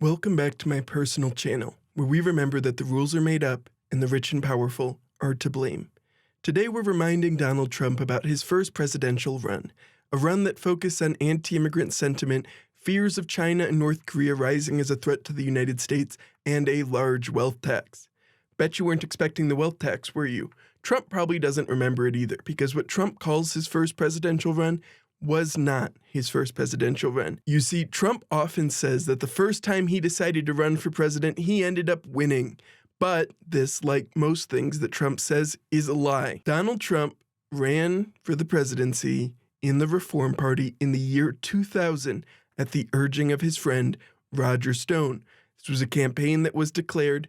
Welcome back to my personal channel, where we remember that the rules are made up and the rich and powerful are to blame. Today we're reminding Donald Trump about his first presidential run, a run that focused on anti-immigrant sentiment, fears of China and North Korea rising as a threat to the United States, and a large wealth tax. Bet you weren't expecting the wealth tax, were you? Trump probably doesn't remember it either, because what Trump calls his first presidential run was not his first presidential run. You see, Trump often says that the first time he decided to run for president, he ended up winning. But this, like most things that Trump says, is a lie. Donald Trump ran for the presidency in the Reform Party in the year 2000 at the urging of his friend Roger Stone. This was a campaign that was declared,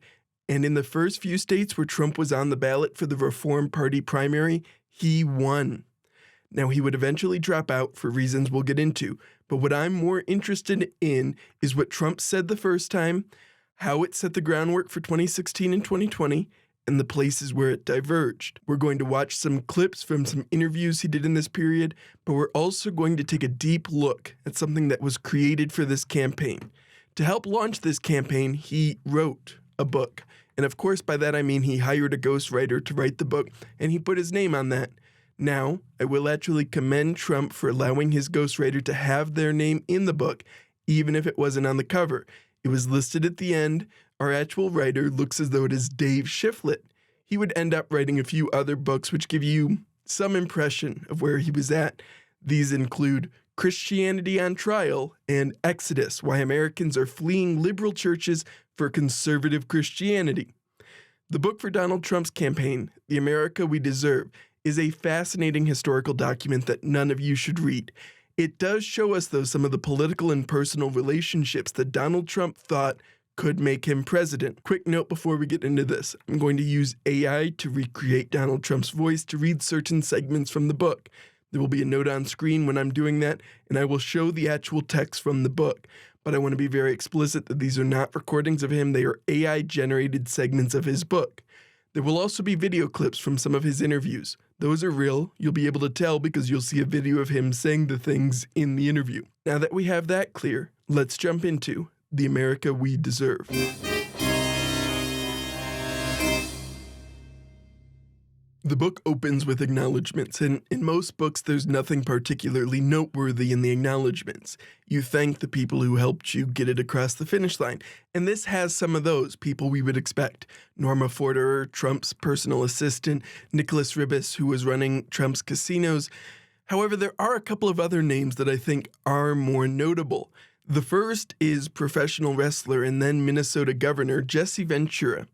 and in the first few states where Trump was on the ballot for the Reform Party primary, he won. Now, he would eventually drop out for reasons we'll get into, but what I'm more interested in is what Trump said the first time, how it set the groundwork for 2016 and 2020, and the places where it diverged. We're going to watch some clips from some interviews he did in this period, but we're also going to take a deep look at something that was created for this campaign. To help launch this campaign, he wrote a book. And of course, by that I mean he hired a ghostwriter to write the book, and he put his name on that. Now, I will actually commend Trump for allowing his ghostwriter to have their name in the book, even if it wasn't on the cover. It was listed at the end. Our actual writer looks as though it is Dave Shiflett. He would end up writing a few other books which give you some impression of where he was at. These include Christianity on Trial and Exodus, Why Americans Are Fleeing Liberal Churches for Conservative Christianity. The book for Donald Trump's campaign, The America We Deserve, is a fascinating historical document that none of you should read. It does show us, though, some of the political and personal relationships that Donald Trump thought could make him president. Quick note before we get into this. I'm going to use AI to recreate Donald Trump's voice to read certain segments from the book. There will be a note on screen when I'm doing that, and I will show the actual text from the book. But I want to be very explicit that these are not recordings of him. They are AI-generated segments of his book. There will also be video clips from some of his interviews. Those are real. You'll be able to tell because you'll see a video of him saying the things in the interview. Now that we have that clear, let's jump into The America We Deserve. The book opens with acknowledgements, and in most books there's nothing particularly noteworthy in the acknowledgements. You thank the people who helped you get it across the finish line, and this has some of those people we would expect. Norma Forderer, Trump's personal assistant, Nicholas Ribis, who was running Trump's casinos. However, there are a couple of other names that I think are more notable. The first is professional wrestler and then Minnesota Governor Jesse Ventura.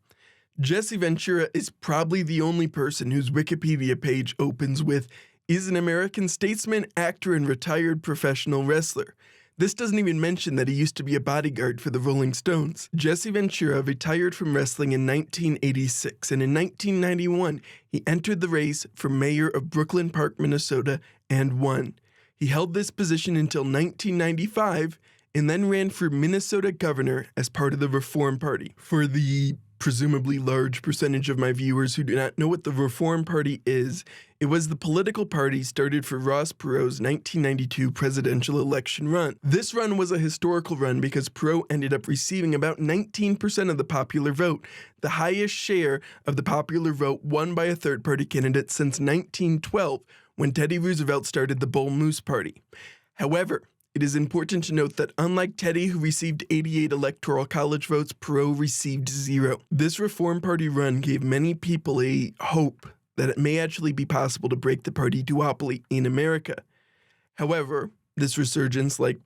Jesse Ventura is probably the only person whose Wikipedia page opens with, is an American statesman, actor, and retired professional wrestler. This doesn't even mention that he used to be a bodyguard for the Rolling Stones. Jesse Ventura retired from wrestling in 1986, and in 1991, he entered the race for mayor of Brooklyn Park, Minnesota, and won. He held this position until 1995, and then ran for Minnesota governor as part of the Reform Party. For the presumably large percentage of my viewers who do not know what the Reform Party is, it was the political party started for Ross Perot's 1992 presidential election run. This run was a historical run because Perot ended up receiving about 19% of the popular vote, the highest share of the popular vote won by a third-party candidate since 1912, when Teddy Roosevelt started the Bull Moose Party. However, it is important to note that unlike Teddy, who received 88 electoral college votes, Perot received 0. This Reform Party run gave many people a hope that it may actually be possible to break the party duopoly in America. However, this resurgence, like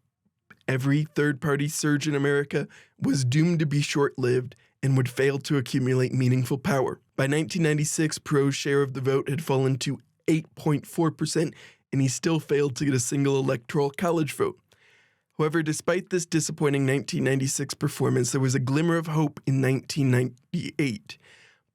every third-party surge in America, was doomed to be short-lived and would fail to accumulate meaningful power. By 1996, Perot's share of the vote had fallen to 8.4%, and he still failed to get a single electoral college vote. However, despite this disappointing 1996 performance, there was a glimmer of hope in 1998.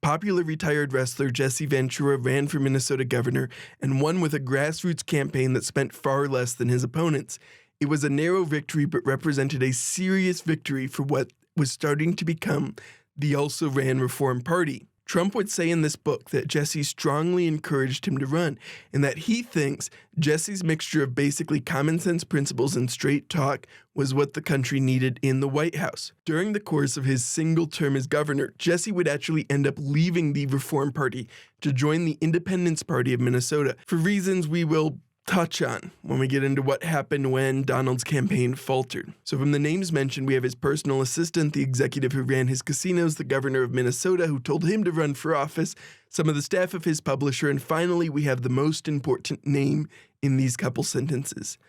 Popular retired wrestler Jesse Ventura ran for Minnesota governor and won with a grassroots campaign that spent far less than his opponents. It was a narrow victory, but represented a serious victory for what was starting to become the also-ran Reform Party. Trump would say in this book that Jesse strongly encouraged him to run, and that he thinks Jesse's mixture of basically common sense principles and straight talk was what the country needed in the White House. During the course of his single term as governor, Jesse would actually end up leaving the Reform Party to join the Independence Party of Minnesota for reasons we will touch on when we get into what happened when Donald's campaign faltered. So from the names mentioned, we have his personal assistant, the executive who ran his casinos, the governor of Minnesota who told him to run for office, some of the staff of his publisher, and finally we have the most important name in these couple sentences,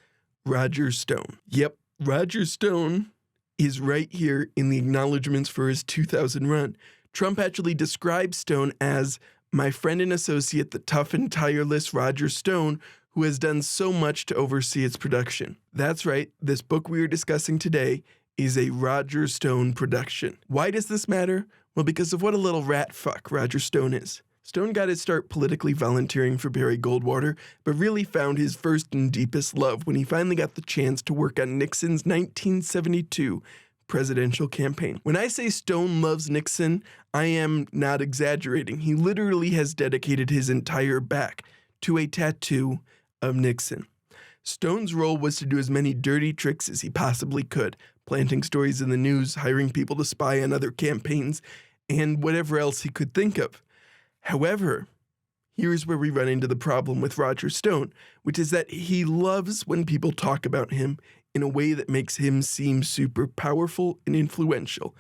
Roger Stone. Yep, Roger Stone is right here in the acknowledgements for his 2000 run. Trump actually describes Stone as my friend and associate, the tough and tireless Roger Stone, who has done so much to oversee its production. That's right, this book we are discussing today is a Roger Stone production. Why does this matter? Well, because of what a little rat fuck Roger Stone is. Stone got his start politically volunteering for Barry Goldwater, but really found his first and deepest love when he finally got the chance to work on Nixon's 1972 presidential campaign. When I say Stone loves Nixon, I am not exaggerating. He literally has dedicated his entire back to a tattoo of Nixon. Stone's role was to do as many dirty tricks as he possibly could, planting stories in the news, hiring people to spy on other campaigns, and whatever else he could think of. However, here's where we run into the problem with Roger Stone, which is that he loves when people talk about him in a way that makes him seem super powerful and influential.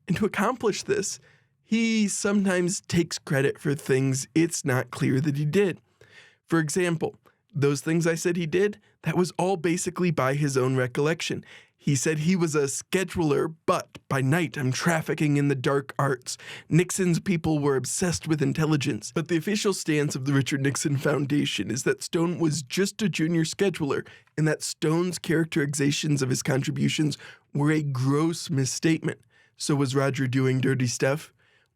And to accomplish this, he sometimes takes credit for things it's not clear that he did. For example, those things I said he did, that was all basically by his own recollection. He said he was a scheduler, but by night I'm trafficking in the dark arts. Nixon's people were obsessed with intelligence. But the official stance of the Richard Nixon Foundation is that Stone was just a junior scheduler, and that Stone's characterizations of his contributions were a gross misstatement. So was Roger doing dirty stuff?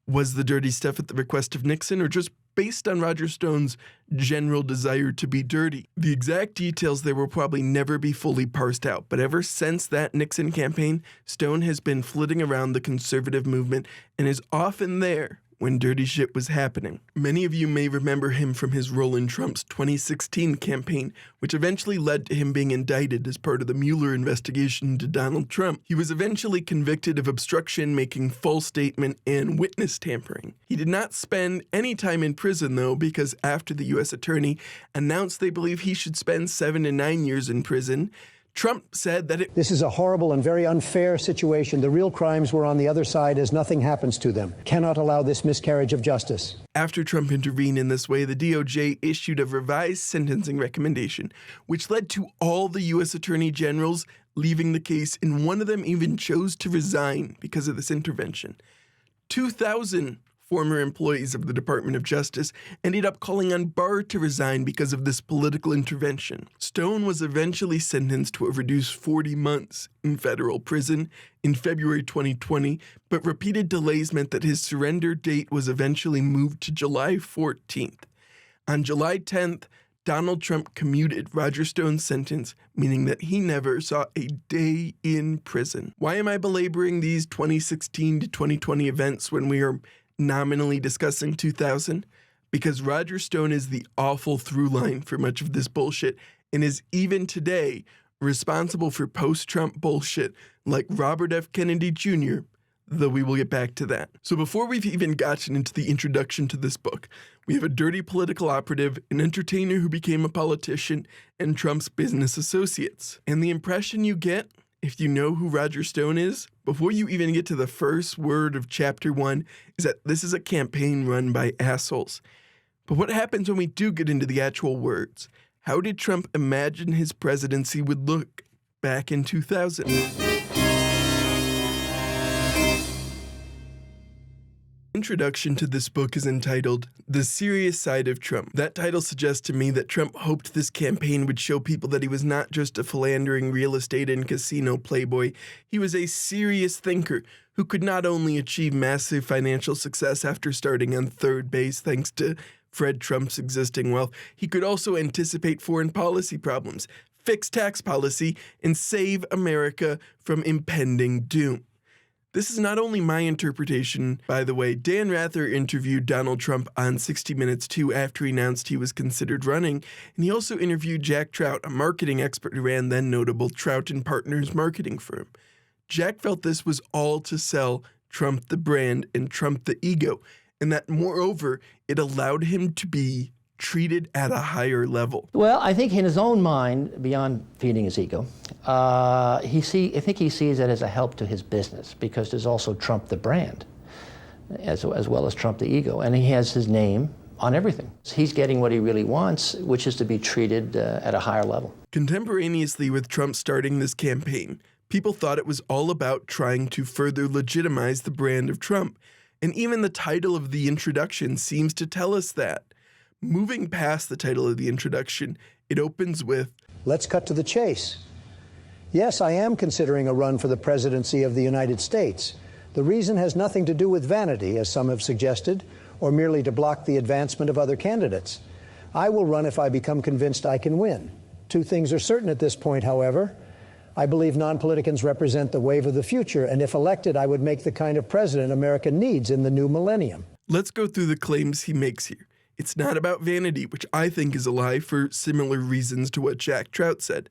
Was the dirty stuff at the request of Nixon, or just based on Roger Stone's general desire to be dirty? The exact details there will probably never be fully parsed out, but ever since that Nixon campaign, Stone has been flitting around the conservative movement and is often there when dirty shit was happening. Many of you may remember him from his role in Trump's 2016 campaign, which eventually led to him being indicted as part of the Mueller investigation into Donald Trump. He was eventually convicted of obstruction, making false statement, and witness tampering. He did not spend any time in prison, though, because after the U.S. attorney announced they believe he should spend 7 to 9 years in prison, Trump said that this is a horrible and very unfair situation. The real crimes were on the other side as nothing happens to them. Cannot allow this miscarriage of justice. After Trump intervened in this way, the DOJ issued a revised sentencing recommendation, which led to all the U.S. attorney generals leaving the case, and one of them even chose to resign because of this intervention. 2,000 former employees of the Department of Justice ended up calling on Barr to resign because of this political intervention. Stone was eventually sentenced to a reduced 40 months in federal prison in February 2020, but repeated delays meant that his surrender date was eventually moved to July 14th. On July 10th, Donald Trump commuted Roger Stone's sentence, meaning that he never saw a day in prison. Why am I belaboring these 2016 to 2020 events when we are nominally discussing 2000? Because Roger Stone is the awful through line for much of this bullshit, and is even today responsible for post-Trump bullshit like Robert F. Kennedy Jr., though we will get back to that. So before we've even gotten into the introduction to this book, we have a dirty political operative, an entertainer who became a politician, and Trump's business associates. And the impression you get, if you know who Roger Stone is, before you even get to the first word of chapter 1, is that this is a campaign run by assholes. But what happens when we do get into the actual words? How did Trump imagine his presidency would look back in 2000? Introduction to this book is entitled The Serious Side of Trump. That title suggests to me that Trump hoped this campaign would show people that he was not just a philandering real estate and casino playboy. He was a serious thinker who could not only achieve massive financial success after starting on third base thanks to Fred Trump's existing wealth, he could also anticipate foreign policy problems, fix tax policy, and save America from impending doom. This is not only my interpretation, by the way. Dan Rather interviewed Donald Trump on 60 Minutes too after he announced he was considered running, and he also interviewed Jack Trout, a marketing expert who ran then notable Trout and Partners marketing firm. Jack felt this was all to sell Trump the brand and Trump the ego, and that moreover, it allowed him to be treated at a higher level. Well, I think in his own mind, beyond feeding his ego, I think he sees it as a help to his business, because there's also Trump the brand, as well as Trump the ego, and he has his name on everything. He's getting what he really wants, which is to be treated at a higher level. Contemporaneously with Trump starting this campaign, people thought it was all about trying to further legitimize the brand of Trump, and even the title of the introduction seems to tell us that. Moving past the title of the introduction, it opens with, Let's cut to the chase. Yes, I am considering a run for the presidency of the United States. The reason has nothing to do with vanity, as some have suggested, or merely to block the advancement of other candidates. I will run if I become convinced I can win. Two things are certain at this point, however. I believe non-politicans represent the wave of the future, and if elected, I would make the kind of president America needs in the new millennium. Let's go through the claims he makes here. It's not about vanity, which I think is a lie for similar reasons to what Jack Trout said.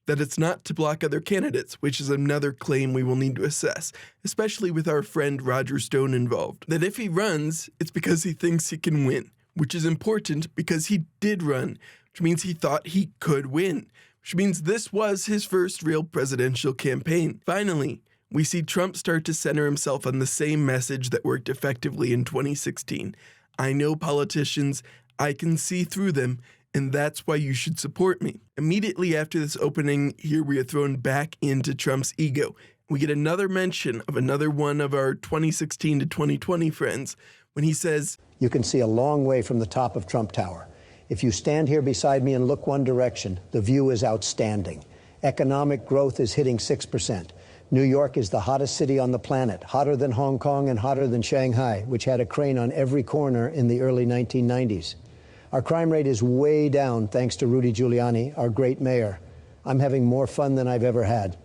That it's not to block other candidates, which is another claim we will need to assess, especially with our friend Roger Stone involved. That if he runs, it's because he thinks he can win, which is important because he did run, which means he thought he could win, which means this was his first real presidential campaign. Finally, we see Trump start to center himself on the same message that worked effectively in 2016. I know politicians, I can see through them, and that's why you should support me. Immediately after this opening, here we are thrown back into Trump's ego. We get another mention of another one of our 2016 to 2020 friends when he says, You can see a long way from the top of Trump Tower. If you stand here beside me and look one direction, the view is outstanding. Economic growth is hitting 6%. New York is the hottest city on the planet, hotter than Hong Kong and hotter than Shanghai, which had a crane on every corner in the early 1990s. Our crime rate is way down thanks to Rudy Giuliani, our great mayor. I'm having more fun than I've ever had.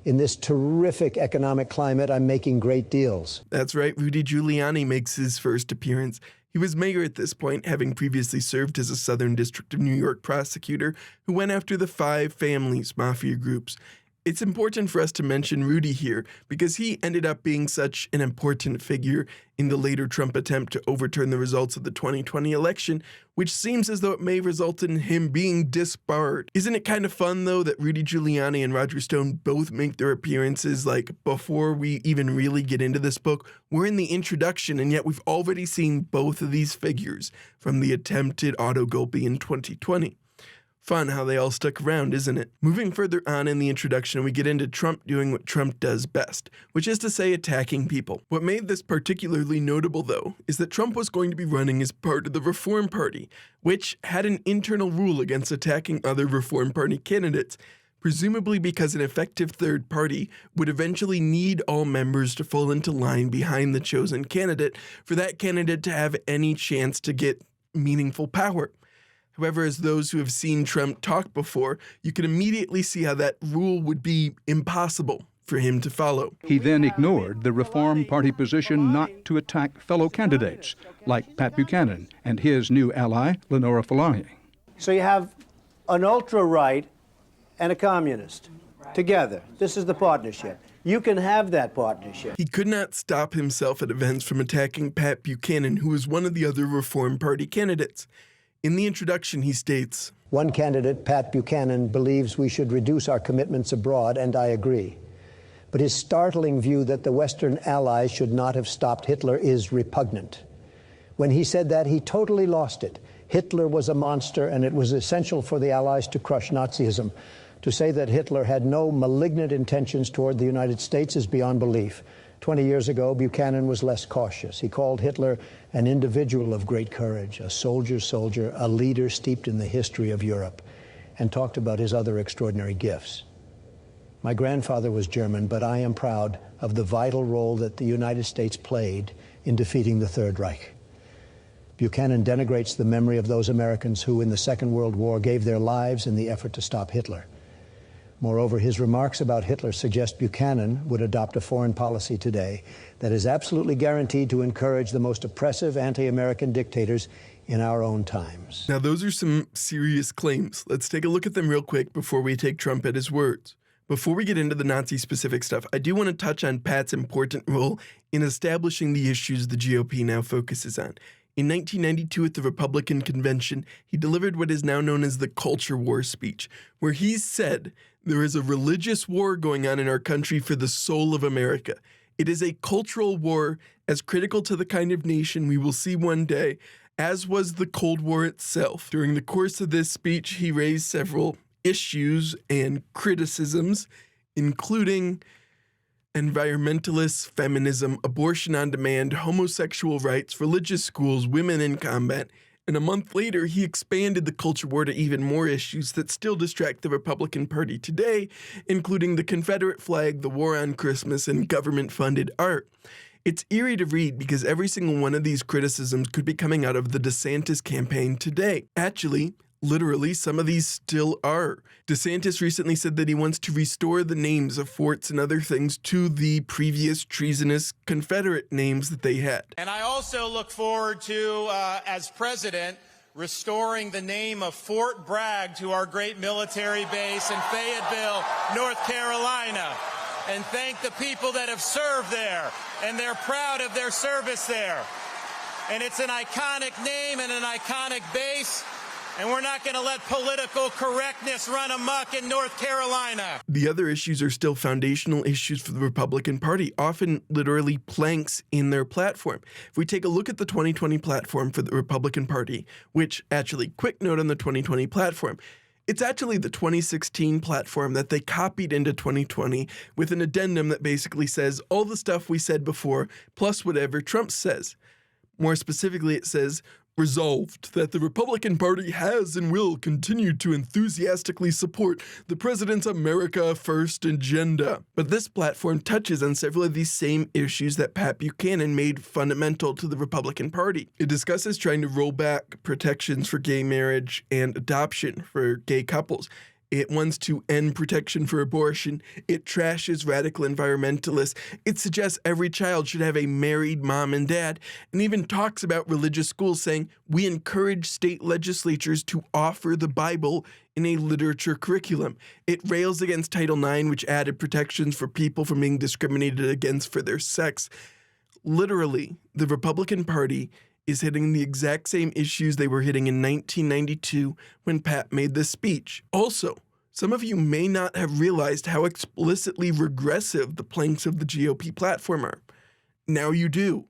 In this terrific economic climate, I'm making great deals. That's right, Rudy Giuliani makes his first appearance. He was mayor at this point, having previously served as a Southern District of New York prosecutor who went after the 5 families mafia groups. It's important for us to mention Rudy here because he ended up being such an important figure in the later Trump attempt to overturn the results of the 2020 election, which seems as though it may result in him being disbarred. Isn't it kind of fun, though, that Rudy Giuliani and Roger Stone both make their appearances, like, before we even really get into this book? We're in the introduction, and yet we've already seen both of these figures from the attempted autogolpe in 2020. Fun how they all stuck around, isn't it? Moving further on in the introduction, we get into Trump doing what Trump does best, which is to say attacking people. What made this particularly notable, though, is that Trump was going to be running as part of the Reform Party, which had an internal rule against attacking other Reform Party candidates, presumably because an effective third party would eventually need all members to fall into line behind the chosen candidate for that candidate to have any chance to get meaningful power. However, as those who have seen Trump talk before, you can immediately see how that rule would be impossible for him to follow. He then ignored the Reform Party position not to attack fellow candidates, like Pat Buchanan and his new ally, Lenora Falahi. So you have an ultra-right and a communist together. This is the partnership. You can have that partnership. He could not stop himself at events from attacking Pat Buchanan, who was one of the other Reform Party candidates. In the introduction, he states, One candidate, Pat Buchanan, believes we should reduce our commitments abroad, and I agree. But his startling view that the Western allies should not have stopped Hitler is repugnant. When he said that, he totally lost it. Hitler was a monster, and it was essential for the Allies to crush Nazism. To say that Hitler had no malignant intentions toward the United States is beyond belief. 20 years ago, Buchanan was less cautious. He called Hitler an individual of great courage, a soldier's soldier, a leader steeped in the history of Europe, and talked about his other extraordinary gifts. My grandfather was German, but I am proud of the vital role that the United States played in defeating the Third Reich. Buchanan denigrates the memory of those Americans who, in the Second World War, gave their lives in the effort to stop Hitler. Moreover, his remarks about Hitler suggest Buchanan would adopt a foreign policy today that is absolutely guaranteed to encourage the most oppressive anti-American dictators in our own times. Now, those are some serious claims. Let's take a look at them real quick before we take Trump at his words. Before we get into the Nazi-specific stuff, I do want to touch on Pat's important role in establishing the issues the GOP now focuses on. In 1992 at the Republican Convention, he delivered what is now known as the Culture War speech, where he said, "There is a religious war going on in our country for the soul of America. It is a cultural war as critical to the kind of nation we will see one day, as was the Cold War itself." During the course of this speech, he raised several issues and criticisms, including environmentalists, feminism, abortion on demand, homosexual rights, religious schools, women in combat. And a month later, he expanded the culture war to even more issues that still distract the Republican Party today, including the Confederate flag, the war on Christmas, and government-funded art. It's eerie to read because every single one of these criticisms could be coming out of the DeSantis campaign today. Actually, literally, some of these still are. DeSantis recently said that he wants to restore the names of forts and other things to the previous treasonous Confederate names that they had. And I also look forward to, as president, restoring the name of Fort Bragg to our great military base in Fayetteville, North Carolina. And thank the people that have served there, and they're proud of their service there. And it's an iconic name and an iconic base. And we're not going to let political correctness run amok in North Carolina. The other issues are still foundational issues for the Republican Party, often literally planks in their platform. If we take a look at the 2020 platform for the Republican Party, which actually, quick note on the 2020 platform, it's actually the 2016 platform that they copied into 2020 with an addendum that basically says all the stuff we said before, plus whatever Trump says. More specifically, it says, "Resolved that the Republican Party has and will continue to enthusiastically support the President's America First agenda." But this platform touches on several of these same issues that Pat Buchanan made fundamental to the Republican Party. It discusses trying to roll back protections for gay marriage and adoption for gay couples. It wants to end protection for abortion. It trashes radical environmentalists. It suggests every child should have a married mom and dad, and even talks about religious schools, saying, "We encourage state legislatures to offer the Bible in a literature curriculum." It rails against Title IX, which added protections for people from being discriminated against for their sex. Literally, the Republican Party is hitting the exact same issues they were hitting in 1992 when Pat made this speech. Also, some of you may not have realized how explicitly regressive the planks of the GOP platform are. Now you do.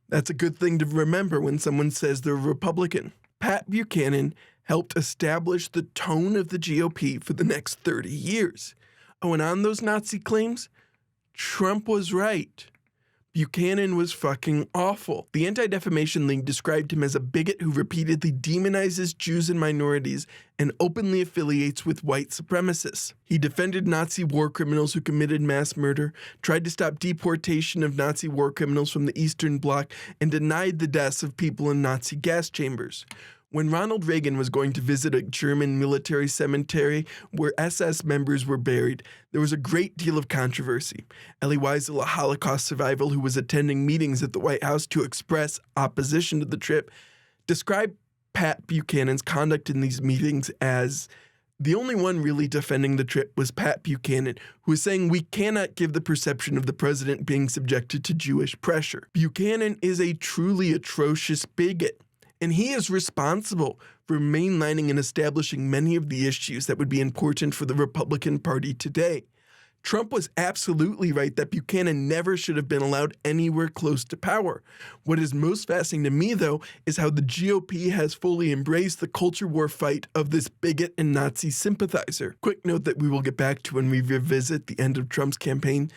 That's a good thing to remember when someone says they're Republican. Pat Buchanan helped establish the tone of the GOP for the next 30 years. Oh, and on those Nazi claims, Trump was right. Buchanan was fucking awful. The Anti-Defamation League described him as a bigot who repeatedly demonizes Jews and minorities and openly affiliates with white supremacists. He defended Nazi war criminals who committed mass murder, tried to stop deportation of Nazi war criminals from the Eastern Bloc, and denied the deaths of people in Nazi gas chambers. When Ronald Reagan was going to visit a German military cemetery where SS members were buried, there was a great deal of controversy. Elie Wiesel, a Holocaust survivor who was attending meetings at the White House to express opposition to the trip, described Pat Buchanan's conduct in these meetings as the only one really defending the trip was Pat Buchanan, who was saying we cannot give the perception of the president being subjected to Jewish pressure. Buchanan is a truly atrocious bigot. And he is responsible for mainlining and establishing many of the issues that would be important for the Republican Party today. Trump was absolutely right that Buchanan never should have been allowed anywhere close to power. What is most fascinating to me, though, is how the GOP has fully embraced the culture war fight of this bigot and Nazi sympathizer. Quick note that we will get back to when we revisit the end of Trump's campaign.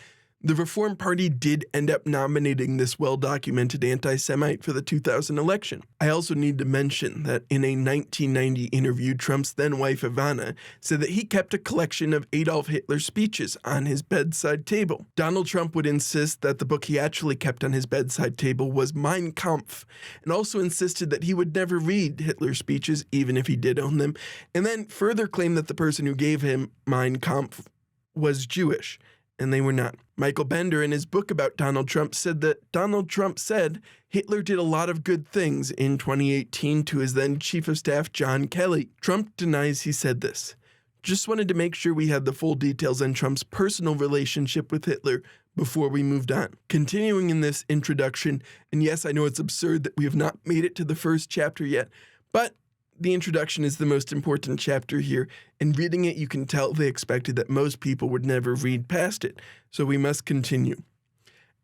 The Reform Party did end up nominating this well-documented anti-Semite for the 2000 election. I also need to mention that in a 1990 interview, Trump's then-wife Ivana said that he kept a collection of Adolf Hitler's speeches on his bedside table. Donald Trump would insist that the book he actually kept on his bedside table was Mein Kampf, and also insisted that he would never read Hitler's speeches, even if he did own them, and then further claimed that the person who gave him Mein Kampf was Jewish, and they were not. Michael Bender, in his book about Donald Trump, said that Donald Trump said Hitler did a lot of good things in 2018 to his then Chief of Staff, John Kelly. Trump denies he said this. Just wanted to make sure we had the full details on Trump's personal relationship with Hitler before we moved on. Continuing in this introduction, and yes, I know it's absurd that we have not made it to the first chapter yet, but the introduction is the most important chapter here, and reading it you can tell they expected that most people would never read past it, so we must continue.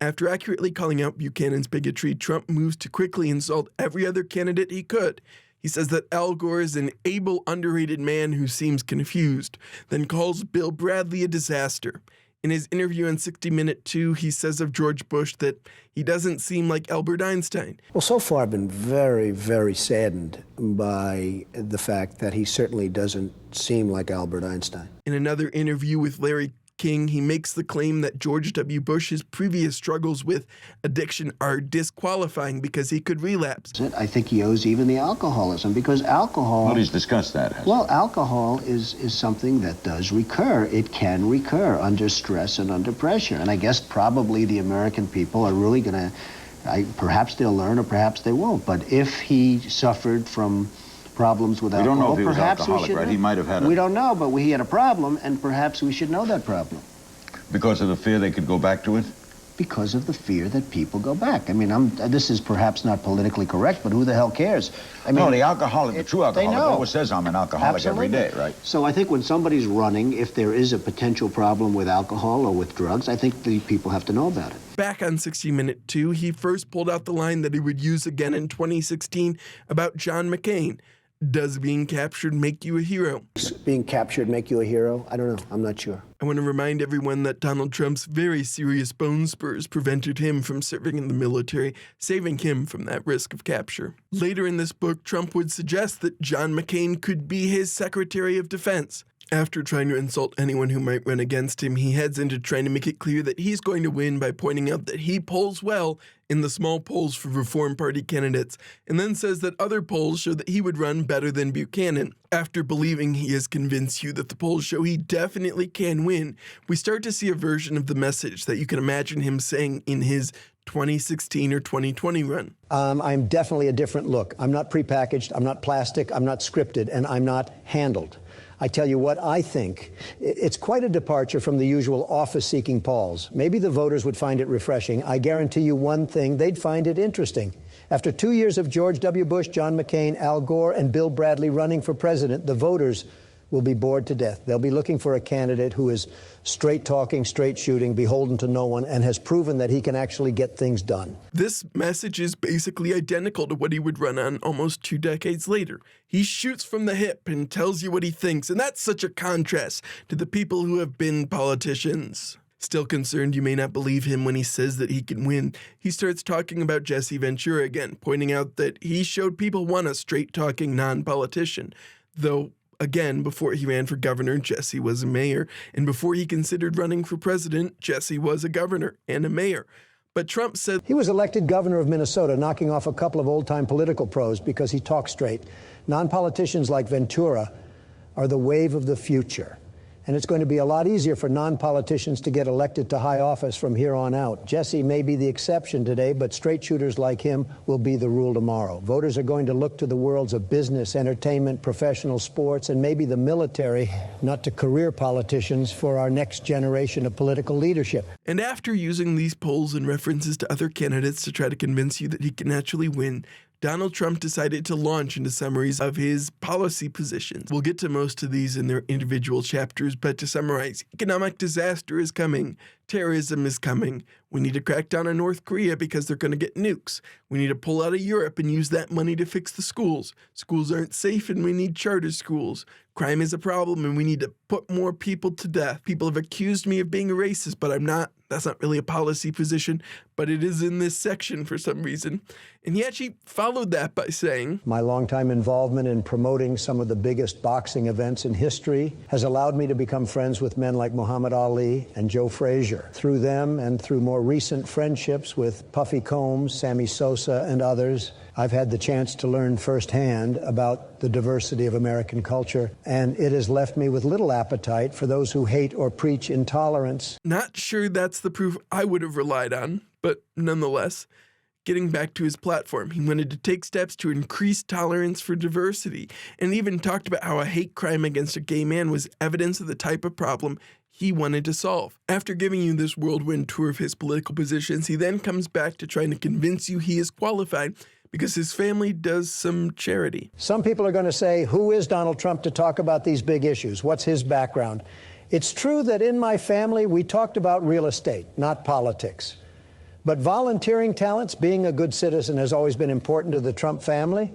After accurately calling out Buchanan's bigotry, Trump moves to quickly insult every other candidate he could. He says that Al Gore is an able, underrated man who seems confused, then calls Bill Bradley a disaster. In his interview on 60 Minute 2, he says of George Bush that he doesn't seem like Albert Einstein. Well, so far I've been very, very saddened by the fact that he certainly doesn't seem like Albert Einstein. In another interview with Larry King, he makes the claim that George W. Bush's previous struggles with addiction are disqualifying because he could relapse. I think he owes even the alcoholism, because alcohol... Well, he's discussed that. Well, alcohol is something that does recur. It can recur under stress and under pressure. And I guess probably the American people are really going to... perhaps they'll learn or perhaps they won't. But if he suffered from problems with alcohol, we don't know if he was perhaps alcoholic, right? He might have had We don't know, but he had a problem, and perhaps we should know that problem. Because of the fear they could go back to it? Because of the fear that people go back. I mean, this is perhaps not politically correct, but who the hell cares? I mean, No, the alcoholic, the true alcoholic, always says I'm an alcoholic every day, right? So I think when somebody's running, if there is a potential problem with alcohol or with drugs, I think the people have to know about it. Back on 60 Minute 2, he first pulled out the line that he would use again in 2016 about John McCain. Does being captured make you a hero? Being captured make you a hero? I don't know. I'm not sure. I want to remind everyone that Donald Trump's very serious bone spurs prevented him from serving in the military, saving him from that risk of capture. Later in this book, Trump would suggest that John McCain could be his Secretary of Defense. After trying to insult anyone who might run against him, he heads into trying to make it clear that he's going to win by pointing out that he polls well in the small polls for Reform Party candidates, and then says that other polls show that he would run better than Buchanan. After believing he has convinced you that the polls show he definitely can win, we start to see a version of the message that you can imagine him saying in his 2016 or 2020 run. I'm definitely a different look. I'm not prepackaged, I'm not plastic, I'm not scripted, and I'm not handled. I tell you what I think. It's quite a departure from the usual office-seeking polls. Maybe the voters would find it refreshing. I guarantee you one thing, they'd find it interesting. After 2 years of George W. Bush, John McCain, Al Gore, and Bill Bradley running for president, the voters will be bored to death. They'll be looking for a candidate who is straight-talking, straight-shooting, beholden to no one, and has proven that he can actually get things done. This message is basically identical to what he would run on almost 2 decades later. He shoots from the hip and tells you what he thinks, and that's such a contrast to the people who have been politicians. Still concerned you may not believe him when he says that he can win, he starts talking about Jesse Ventura again, pointing out that he showed people want a straight-talking non-politician, though again, before he ran for governor, Jesse was a mayor, and before he considered running for president, Jesse was a governor and a mayor. But Trump said he was elected governor of Minnesota, knocking off a couple of old-time political pros because he talks straight. Non-politicians like Ventura are the wave of the future. And it's going to be a lot easier for non-politicians to get elected to high office from here on out. Jesse may be the exception today, but straight shooters like him will be the rule tomorrow. Voters are going to look to the worlds of business, entertainment, professional sports, and maybe the military, not to career politicians, for our next generation of political leadership. And after using these polls and references to other candidates to try to convince you that he can actually win, Donald Trump decided to launch into summaries of his policy positions. We'll get to most of these in their individual chapters, but to summarize, economic disaster is coming, terrorism is coming, we need to crack down on North Korea because they're going to get nukes, we need to pull out of Europe and use that money to fix the schools, schools aren't safe and we need charter schools, crime is a problem and we need to put more people to death. People have accused me of being a racist, but I'm not. That's not really a policy position, but it is in this section for some reason. And he actually followed that by saying, my longtime involvement in promoting some of the biggest boxing events in history has allowed me to become friends with men like Muhammad Ali and Joe Frazier. Through them and through more recent friendships with Puffy Combs, Sammy Sosa, and others, I've had the chance to learn firsthand about the diversity of American culture, and it has left me with little appetite for those who hate or preach intolerance. Not sure that's the proof I would have relied on, but nonetheless, getting back to his platform, he wanted to take steps to increase tolerance for diversity, and even talked about how a hate crime against a gay man was evidence of the type of problem he wanted to solve. After giving you this whirlwind tour of his political positions, he then comes back to trying to convince you he is qualified because his family does some charity. Some people are going to say, who is Donald Trump to talk about these big issues? What's his background? It's true that in my family, we talked about real estate, not politics. But volunteering talents, being a good citizen, has always been important to the Trump family.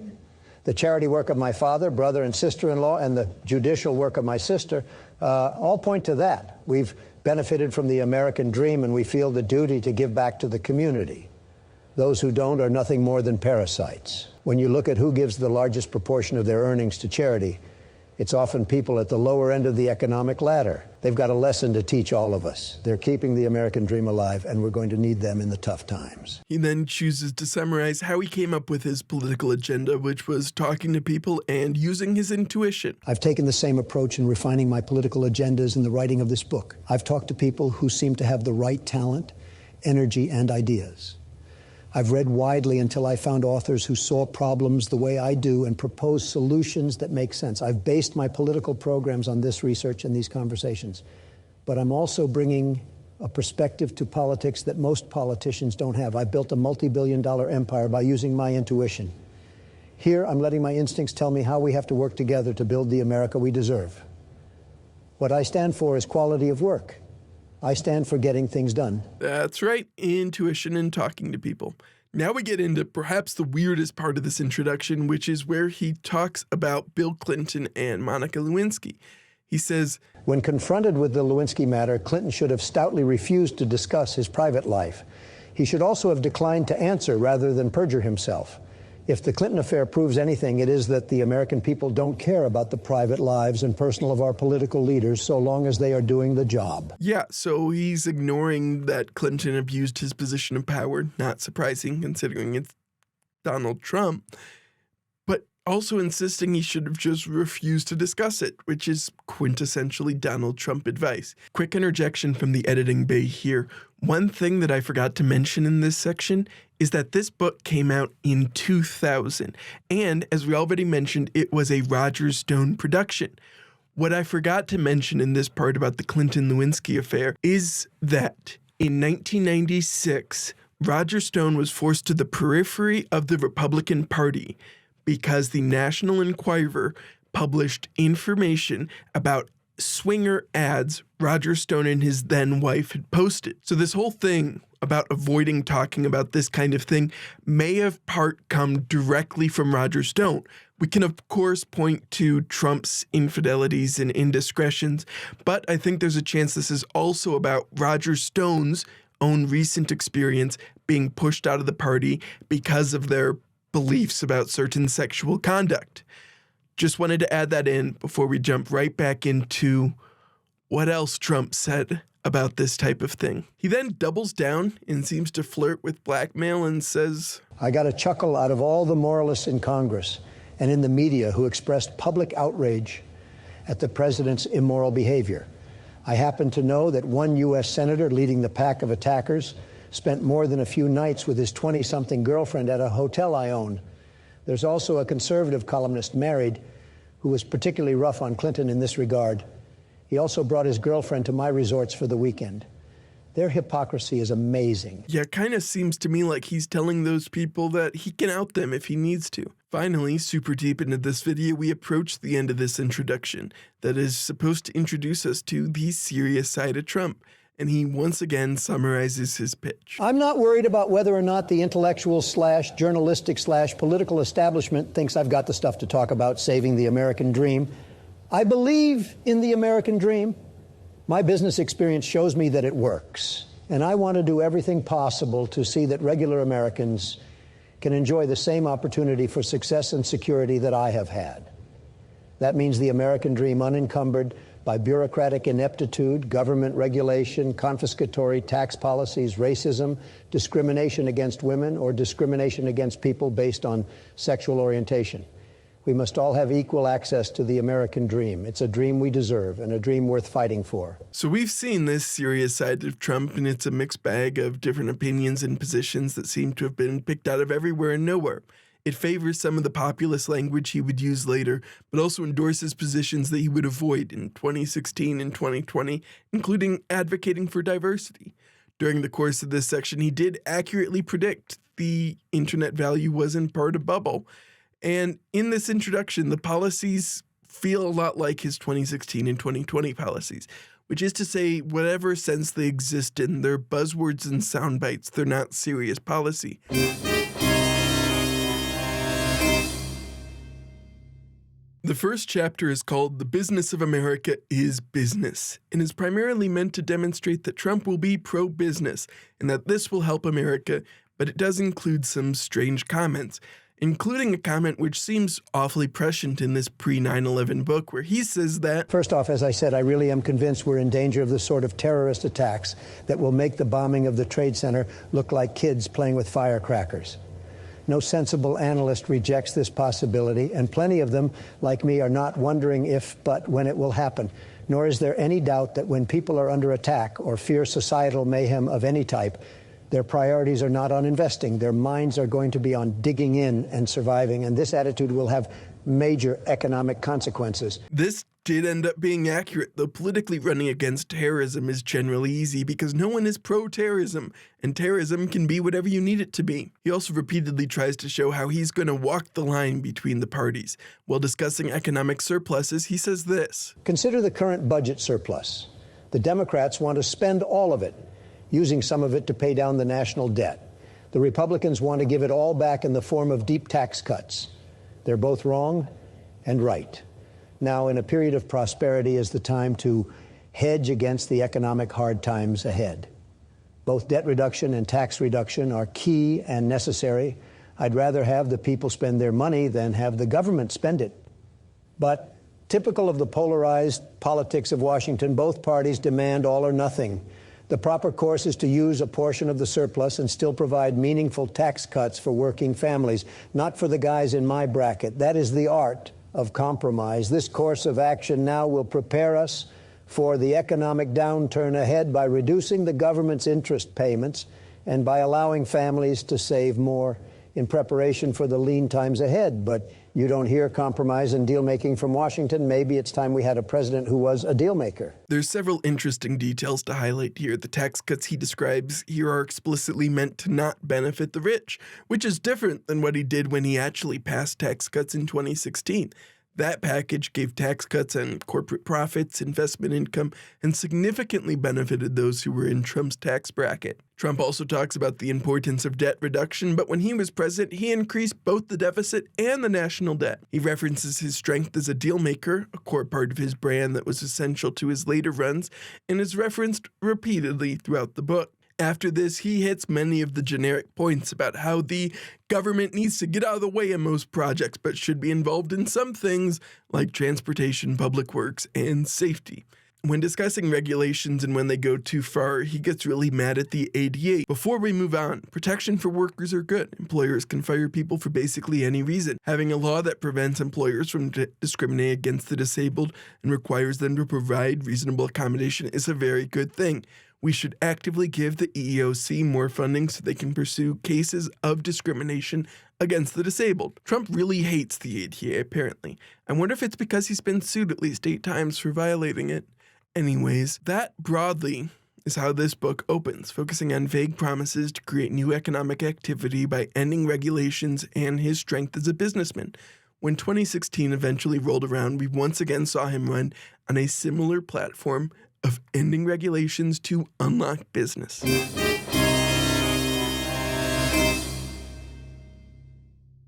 The charity work of my father, brother, and sister-in-law, and the judicial work of my sister, all point to that. We've benefited from the American dream, and we feel the duty to give back to the community. Those who don't are nothing more than parasites. When you look at who gives the largest proportion of their earnings to charity, it's often people at the lower end of the economic ladder. They've got a lesson to teach all of us. They're keeping the American dream alive, and we're going to need them in the tough times. He then chooses to summarize how he came up with his political agenda, which was talking to people and using his intuition. I've taken the same approach in refining my political agendas in the writing of this book. I've talked to people who seem to have the right talent, energy, and ideas. I've read widely until I found authors who saw problems the way I do and proposed solutions that make sense. I've based my political programs on this research and these conversations. But I'm also bringing a perspective to politics that most politicians don't have. I've built a multi-billion-dollar empire by using my intuition. Here, I'm letting my instincts tell me how we have to work together to build the America we deserve. What I stand for is quality of work. I stand for getting things done. That's right, intuition and talking to people. Now we get into perhaps the weirdest part of this introduction, which is where he talks about Bill Clinton and Monica Lewinsky. He says, when confronted with the Lewinsky matter, Clinton should have stoutly refused to discuss his private life. He should also have declined to answer rather than perjure himself. If the Clinton affair proves anything, it is that the American people don't care about the private lives and personal of our political leaders so long as they are doing the job. Yeah, so he's ignoring that Clinton abused his position of power. Not surprising, considering it's Donald Trump. But also insisting he should have just refused to discuss it, which is quintessentially Donald Trump advice. Quick interjection from the editing bay here. One thing that I forgot to mention in this section is that this book came out in 2000, and as we already mentioned, it was a Roger Stone production. What I forgot to mention in this part about the Clinton-Lewinsky affair is that in 1996, Roger Stone was forced to the periphery of the Republican Party because the National Enquirer published information about swinger ads Roger Stone and his then wife had posted. So this whole thing about avoiding talking about this kind of thing may have part come directly from Roger Stone. We can, of course, point to Trump's infidelities and indiscretions, but I think there's a chance this is also about Roger Stone's own recent experience being pushed out of the party because of their beliefs about certain sexual conduct. Just wanted to add that in before we jump right back into what else Trump said about this type of thing. He then doubles down and seems to flirt with blackmail and says, I got a chuckle out of all the moralists in Congress and in the media who expressed public outrage at the president's immoral behavior. I happen to know that one U.S. senator leading the pack of attackers spent more than a few nights with his 20-something girlfriend at a hotel I own. There's also a conservative columnist married who was particularly rough on Clinton in this regard. He also brought his girlfriend to my resorts for the weekend. Their hypocrisy is amazing. Yeah, kind of seems to me like he's telling those people that he can out them if he needs to. Finally, super deep into this video, we approach the end of this introduction that is supposed to introduce us to the serious side of Trump. And he once again summarizes his pitch. I'm not worried about whether or not the intellectual/journalistic/political establishment thinks I've got the stuff to talk about saving the American dream. I believe in the American dream. My business experience shows me that it works. And I want to do everything possible to see that regular Americans can enjoy the same opportunity for success and security that I have had. That means the American dream unencumbered by bureaucratic ineptitude, government regulation, confiscatory tax policies, racism, discrimination against women, or discrimination against people based on sexual orientation. We must all have equal access to the American dream. It's a dream we deserve and a dream worth fighting for. So we've seen this serious side of Trump, and it's a mixed bag of different opinions and positions that seem to have been picked out of everywhere and nowhere. It favors some of the populist language he would use later, but also endorses positions that he would avoid in 2016 and 2020, including advocating for diversity. During the course of this section, he did accurately predict the internet value was in part a bubble. And in this introduction, the policies feel a lot like his 2016 and 2020 policies, which is to say, whatever sense they exist in, they're buzzwords and sound bites. They're not serious policy. The first chapter is called The Business of America is Business, and is primarily meant to demonstrate that Trump will be pro-business and that this will help America, but it does include some strange comments, including a comment which seems awfully prescient in this pre-9/11 book, where he says that, first off, as I said, I really am convinced we're in danger of the sort of terrorist attacks that will make the bombing of the Trade Center look like kids playing with firecrackers. No sensible analyst rejects this possibility, and plenty of them, like me, are not wondering if, but when it will happen. Nor is there any doubt that when people are under attack or fear societal mayhem of any type, their priorities are not on investing. Their minds are going to be on digging in and surviving, and this attitude will have major economic consequences. This did end up being accurate, though politically running against terrorism is generally easy because no one is pro-terrorism, and terrorism can be whatever you need it to be. He also repeatedly tries to show how he's going to walk the line between the parties. While discussing economic surpluses, he says this. Consider the current budget surplus. The Democrats want to spend all of it, using some of it to pay down the national debt. The Republicans want to give it all back in the form of deep tax cuts. They're both wrong and right. Now, in a period of prosperity, is the time to hedge against the economic hard times ahead. Both debt reduction and tax reduction are key and necessary. I'd rather have the people spend their money than have the government spend it. But typical of the polarized politics of Washington, both parties demand all or nothing. The proper course is to use a portion of the surplus and still provide meaningful tax cuts for working families, not for the guys in my bracket. That is the art of compromise. This course of action now will prepare us for the economic downturn ahead by reducing the government's interest payments and by allowing families to save more in preparation for the lean times ahead. But you don't hear compromise and deal-making from Washington. Maybe it's time we had a president who was a deal-maker. There's several interesting details to highlight here. The tax cuts he describes here are explicitly meant to not benefit the rich, which is different than what he did when he actually passed tax cuts in 2016. That package gave tax cuts on corporate profits, investment income, and significantly benefited those who were in Trump's tax bracket. Trump also talks about the importance of debt reduction, but when he was president, he increased both the deficit and the national debt. He references his strength as a deal maker, a core part of his brand that was essential to his later runs, and is referenced repeatedly throughout the book. After this, he hits many of the generic points about how the government needs to get out of the way in most projects, but should be involved in some things like transportation, public works, and safety. When discussing regulations and when they go too far, he gets really mad at the ADA. Before we move on, protection for workers are good. Employers can fire people for basically any reason. Having a law that prevents employers from discriminating against the disabled and requires them to provide reasonable accommodation is a very good thing. We should actively give the EEOC more funding so they can pursue cases of discrimination against the disabled. Trump really hates the ADA, apparently. I wonder if it's because he's been sued at least 8 times for violating it. Anyways, that broadly is how this book opens, focusing on vague promises to create new economic activity by ending regulations and his strength as a businessman. When 2016 eventually rolled around, we once again saw him run on a similar platform of ending regulations to unlock business.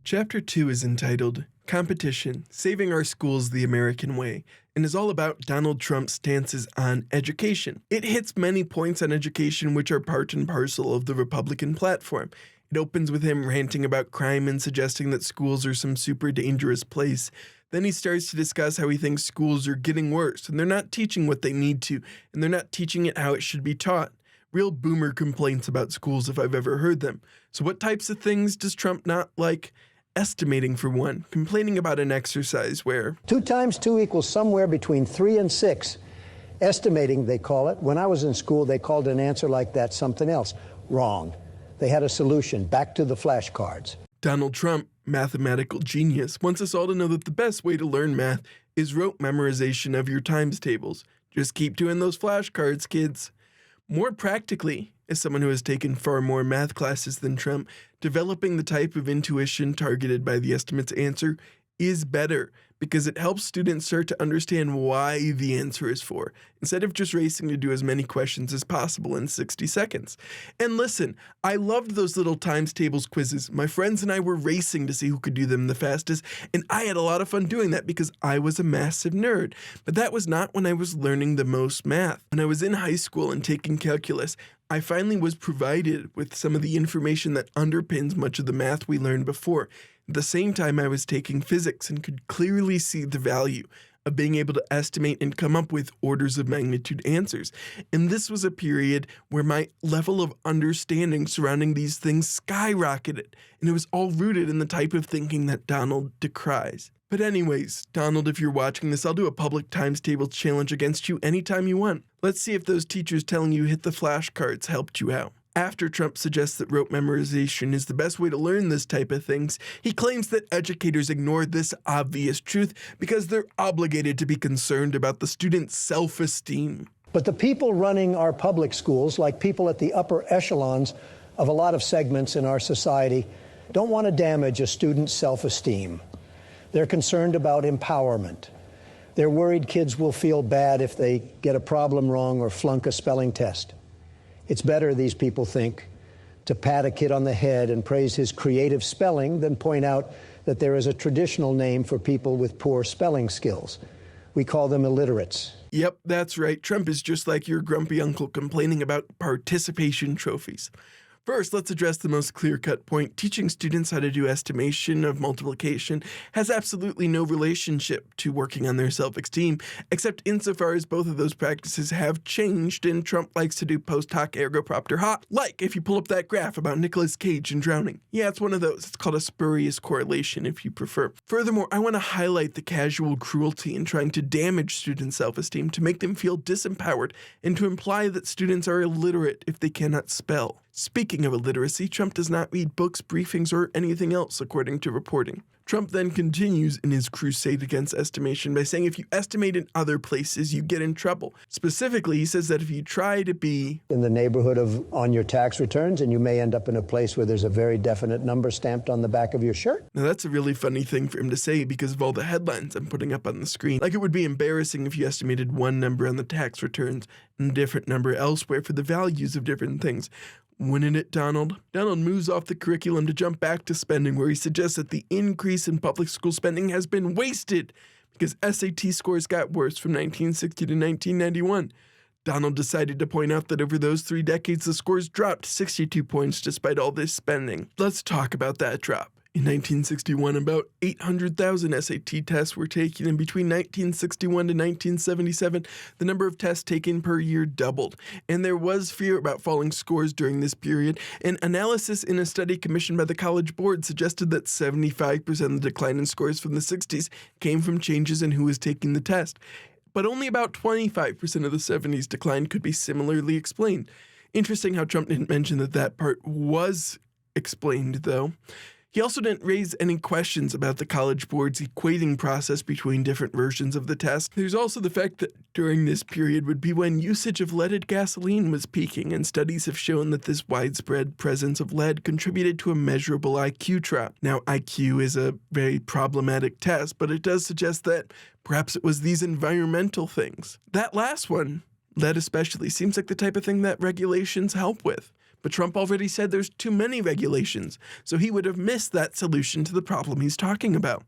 Chapter 2 is entitled Competition, Saving Our Schools the American Way, and is all about Donald Trump's stances on education. It hits many points on education which are part and parcel of the Republican platform. It opens with him ranting about crime and suggesting that schools are some super dangerous place. Then he starts to discuss how he thinks schools are getting worse, and they're not teaching what they need to, and they're not teaching it how it should be taught. Real boomer complaints about schools if I've ever heard them. So what types of things does Trump not like? Estimating, for one, complaining about an exercise where 2 times 2 equals somewhere between 3 and 6. Estimating, they call it. When I was in school, they called an answer like that something else. Wrong. They had a solution. Back to the flashcards. Donald Trump, mathematical genius, wants us all to know that the best way to learn math is rote memorization of your times tables. Just keep doing those flashcards, kids. More practically, as someone who has taken far more math classes than Trump, developing the type of intuition targeted by the estimates answer is better because it helps students start to understand why the answer is 4, instead of just racing to do as many questions as possible in 60 seconds. And listen, I loved those little times tables quizzes. My friends and I were racing to see who could do them the fastest, and I had a lot of fun doing that because I was a massive nerd. But that was not when I was learning the most math. When I was in high school and taking calculus, I finally was provided with some of the information that underpins much of the math we learned before. At the same time, I was taking physics and could clearly see the value of being able to estimate and come up with orders of magnitude answers. And this was a period where my level of understanding surrounding these things skyrocketed, and it was all rooted in the type of thinking that Donald decries. But anyways, Donald, if you're watching this, I'll do a public times table challenge against you anytime you want. Let's see if those teachers telling you hit the flashcards helped you out. After Trump suggests that rote memorization is the best way to learn this type of things, he claims that educators ignore this obvious truth because they're obligated to be concerned about the student's self-esteem. But the people running our public schools, like people at the upper echelons of a lot of segments in our society, don't want to damage a student's self-esteem. They're concerned about empowerment. They're worried kids will feel bad if they get a problem wrong or flunk a spelling test. It's better, these people think, to pat a kid on the head and praise his creative spelling than point out that there is a traditional name for people with poor spelling skills. We call them illiterates. Yep, that's right. Trump is just like your grumpy uncle complaining about participation trophies. First, let's address the most clear-cut point. Teaching students how to do estimation of multiplication has absolutely no relationship to working on their self-esteem, except insofar as both of those practices have changed and Trump likes to do post hoc ergo propter hoc. Like if you pull up that graph about Nicolas Cage and drowning. Yeah, it's one of those. It's called a spurious correlation if you prefer. Furthermore, I want to highlight the casual cruelty in trying to damage students' self-esteem to make them feel disempowered and to imply that students are illiterate if they cannot spell. Speaking of illiteracy, Trump does not read books, briefings, or anything else, according to reporting. Trump then continues in his crusade against estimation by saying if you estimate in other places, you get in trouble. Specifically, he says that if you try to be in the neighborhood of on your tax returns, and you may end up in a place where there's a very definite number stamped on the back of your shirt. Now that's a really funny thing for him to say because of all the headlines I'm putting up on the screen. Like it would be embarrassing if you estimated one number on the tax returns and a different number elsewhere for the values of different things. Wouldn't it, Donald? Donald moves off the curriculum to jump back to spending, where he suggests that the increase in public school spending has been wasted because SAT scores got worse from 1960 to 1991. Donald decided to point out that over those 3 decades, the scores dropped 62 points despite all this spending. Let's talk about that drop. In 1961, about 800,000 SAT tests were taken, and between 1961 to 1977, the number of tests taken per year doubled. And there was fear about falling scores during this period. An analysis in a study commissioned by the College Board suggested that 75% of the decline in scores from the 60s came from changes in who was taking the test. But only about 25% of the 70s decline could be similarly explained. Interesting how Trump didn't mention that that part was explained, though. He also didn't raise any questions about the College Board's equating process between different versions of the test. There's also the fact that during this period would be when usage of leaded gasoline was peaking, and studies have shown that this widespread presence of lead contributed to a measurable IQ drop. Now, IQ is a very problematic test, but it does suggest that perhaps it was these environmental things. That last one, lead especially, seems like the type of thing that regulations help with. But Trump already said there's too many regulations, so he would have missed that solution to the problem he's talking about.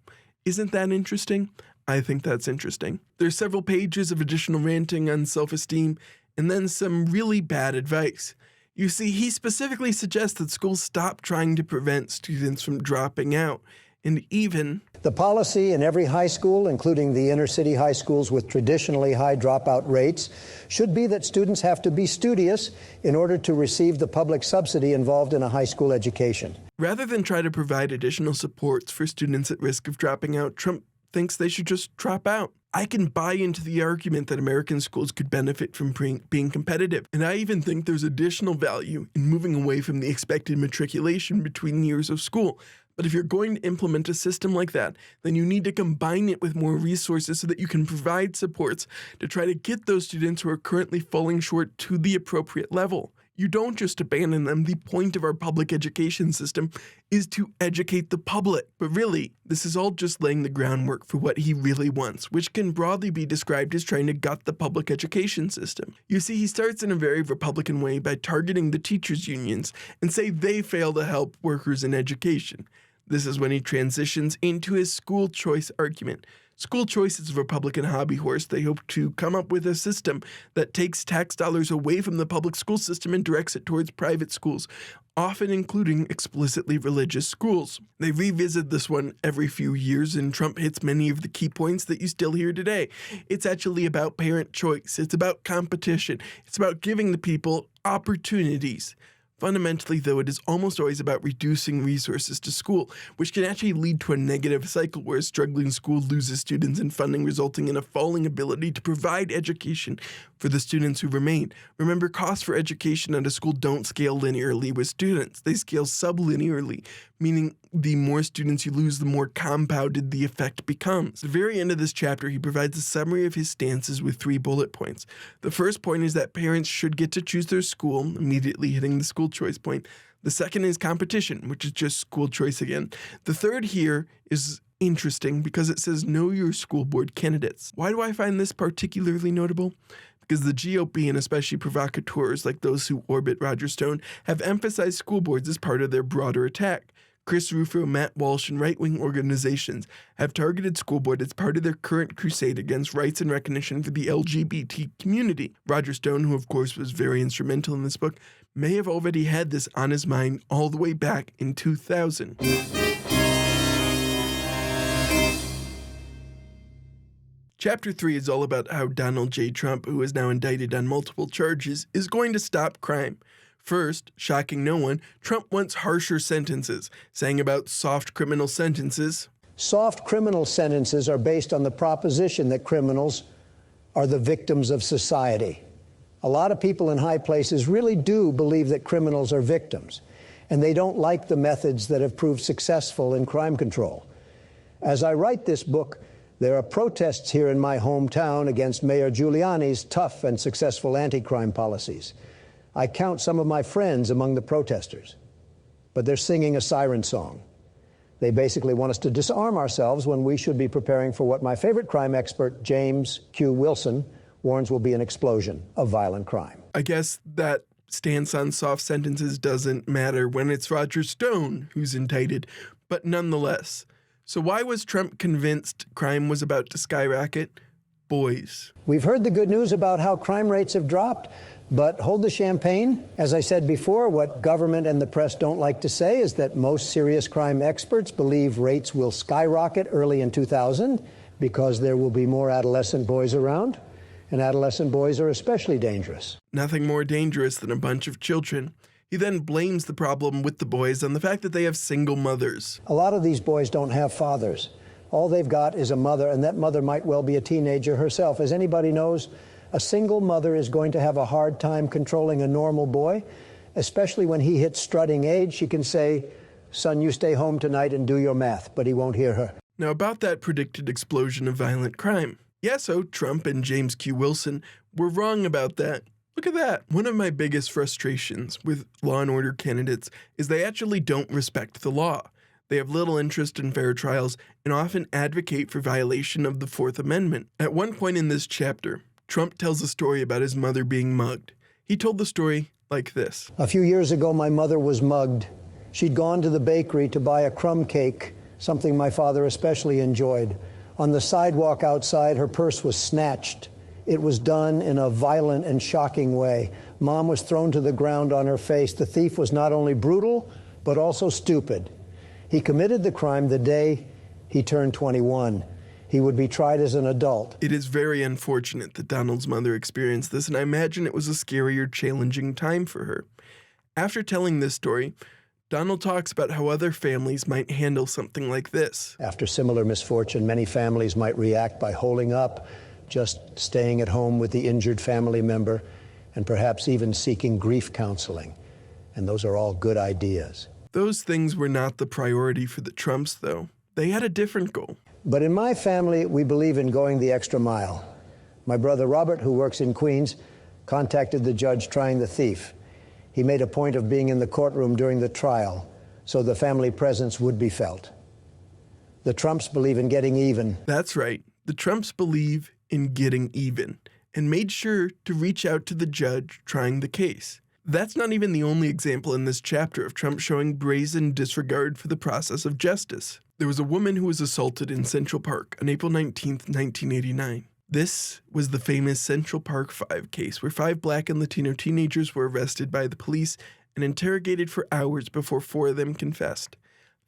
Isn't that interesting? I think that's interesting. There's several pages of additional ranting on self-esteem, and then some really bad advice. You see, he specifically suggests that schools stop trying to prevent students from dropping out, and even... The policy in every high school, including the inner-city high schools with traditionally high dropout rates, should be that students have to be studious in order to receive the public subsidy involved in a high school education. Rather than try to provide additional supports for students at risk of dropping out, Trump thinks they should just drop out. I can buy into the argument that American schools could benefit from being competitive, and I even think there's additional value in moving away from the expected matriculation between years of school. But if you're going to implement a system like that, then you need to combine it with more resources so that you can provide supports to try to get those students who are currently falling short to the appropriate level. You don't just abandon them. The point of our public education system is to educate the public. But really, this is all just laying the groundwork for what he really wants, which can broadly be described as trying to gut the public education system. You see, he starts in a very Republican way by targeting the teachers' unions and say they fail to help workers in education. This is when he transitions into his school choice argument. School choice is a Republican hobby horse. They hope to come up with a system that takes tax dollars away from the public school system and directs it towards private schools, often including explicitly religious schools. They revisit this one every few years, and Trump hits many of the key points that you still hear today. It's actually about parent choice. It's about competition. It's about giving the people opportunities. Fundamentally, though, it is almost always about reducing resources to school, which can actually lead to a negative cycle where a struggling school loses students and funding, resulting in a falling ability to provide education for the students who remain. Remember, costs for education at a school don't scale linearly with students. They scale sublinearly, meaning the more students you lose, the more compounded the effect becomes. At the very end of this chapter, he provides a summary of his stances with 3 bullet points. The first point is that parents should get to choose their school, immediately hitting the school choice point. The second is competition, which is just school choice again. The third here is interesting because it says know your school board candidates. Why do I find this particularly notable? Because the GOP, and especially provocateurs like those who orbit Roger Stone, have emphasized school boards as part of their broader attack. Chris Rufo, Matt Walsh, and right-wing organizations have targeted school board as part of their current crusade against rights and recognition for the LGBT community. Roger Stone, who of course was very instrumental in this book, may have already had this on his mind all the way back in 2000. Chapter 3 is all about how Donald J. Trump, who is now indicted on multiple charges, is going to stop crime. First, shocking no one, Trump wants harsher sentences, saying about soft criminal sentences. Soft criminal sentences are based on the proposition that criminals are the victims of society. A lot of people in high places really do believe that criminals are victims, and they don't like the methods that have proved successful in crime control. As I write this book, there are protests here in my hometown against Mayor Giuliani's tough and successful anti-crime policies. I count some of my friends among the protesters, but they're singing a siren song. They basically want us to disarm ourselves when we should be preparing for what my favorite crime expert, James Q. Wilson, warns will be an explosion of violent crime. I guess that stance on soft sentences doesn't matter when it's Roger Stone who's indicted, but nonetheless. So why was Trump convinced crime was about to skyrocket? Boys. We've heard the good news about how crime rates have dropped, but hold the champagne. As I said before, what government and the press don't like to say is that most serious crime experts believe rates will skyrocket early in 2000 because there will be more adolescent boys around, and adolescent boys are especially dangerous. Nothing more dangerous than a bunch of children. He then blames the problem with the boys on the fact that they have single mothers. A lot of these boys don't have fathers. All they've got is a mother, and that mother might well be a teenager herself. As anybody knows, a single mother is going to have a hard time controlling a normal boy, especially when he hits strutting age. She can say, son, you stay home tonight and do your math, but he won't hear her. Now about that predicted explosion of violent crime. Yeah, so Trump and James Q. Wilson were wrong about that. Look at that. One of my biggest frustrations with law and order candidates is they actually don't respect the law. They have little interest in fair trials and often advocate for violation of the Fourth Amendment. At one point in this chapter, Trump tells a story about his mother being mugged. He told the story like this. A few years ago, my mother was mugged. She'd gone to the bakery to buy a crumb cake, something my father especially enjoyed. On the sidewalk outside, her purse was snatched. It was done in a violent and shocking way. Mom was thrown to the ground on her face. The thief was not only brutal, but also stupid. He committed the crime the day he turned 21. He would be tried as an adult. It is very unfortunate that Donald's mother experienced this, and I imagine it was a scary or challenging time for her. After telling this story, Donald talks about how other families might handle something like this. After similar misfortune, many families might react by holding up, just staying at home with the injured family member, and perhaps even seeking grief counseling. And those are all good ideas. Those things were not the priority for the Trumps, though. They had a different goal. But in my family, we believe in going the extra mile. My brother Robert, who works in Queens, contacted the judge trying the thief. He made a point of being in the courtroom during the trial, so the family presence would be felt. The Trumps believe in getting even. That's right. The Trumps believe in getting even, and made sure to reach out to the judge trying the case. That's not even the only example in this chapter of Trump showing brazen disregard for the process of justice. There was a woman who was assaulted in Central Park on April 19, 1989. This was the famous Central Park 5 case, where 5 Black and Latino teenagers were arrested by the police and interrogated for hours before 4 of them confessed.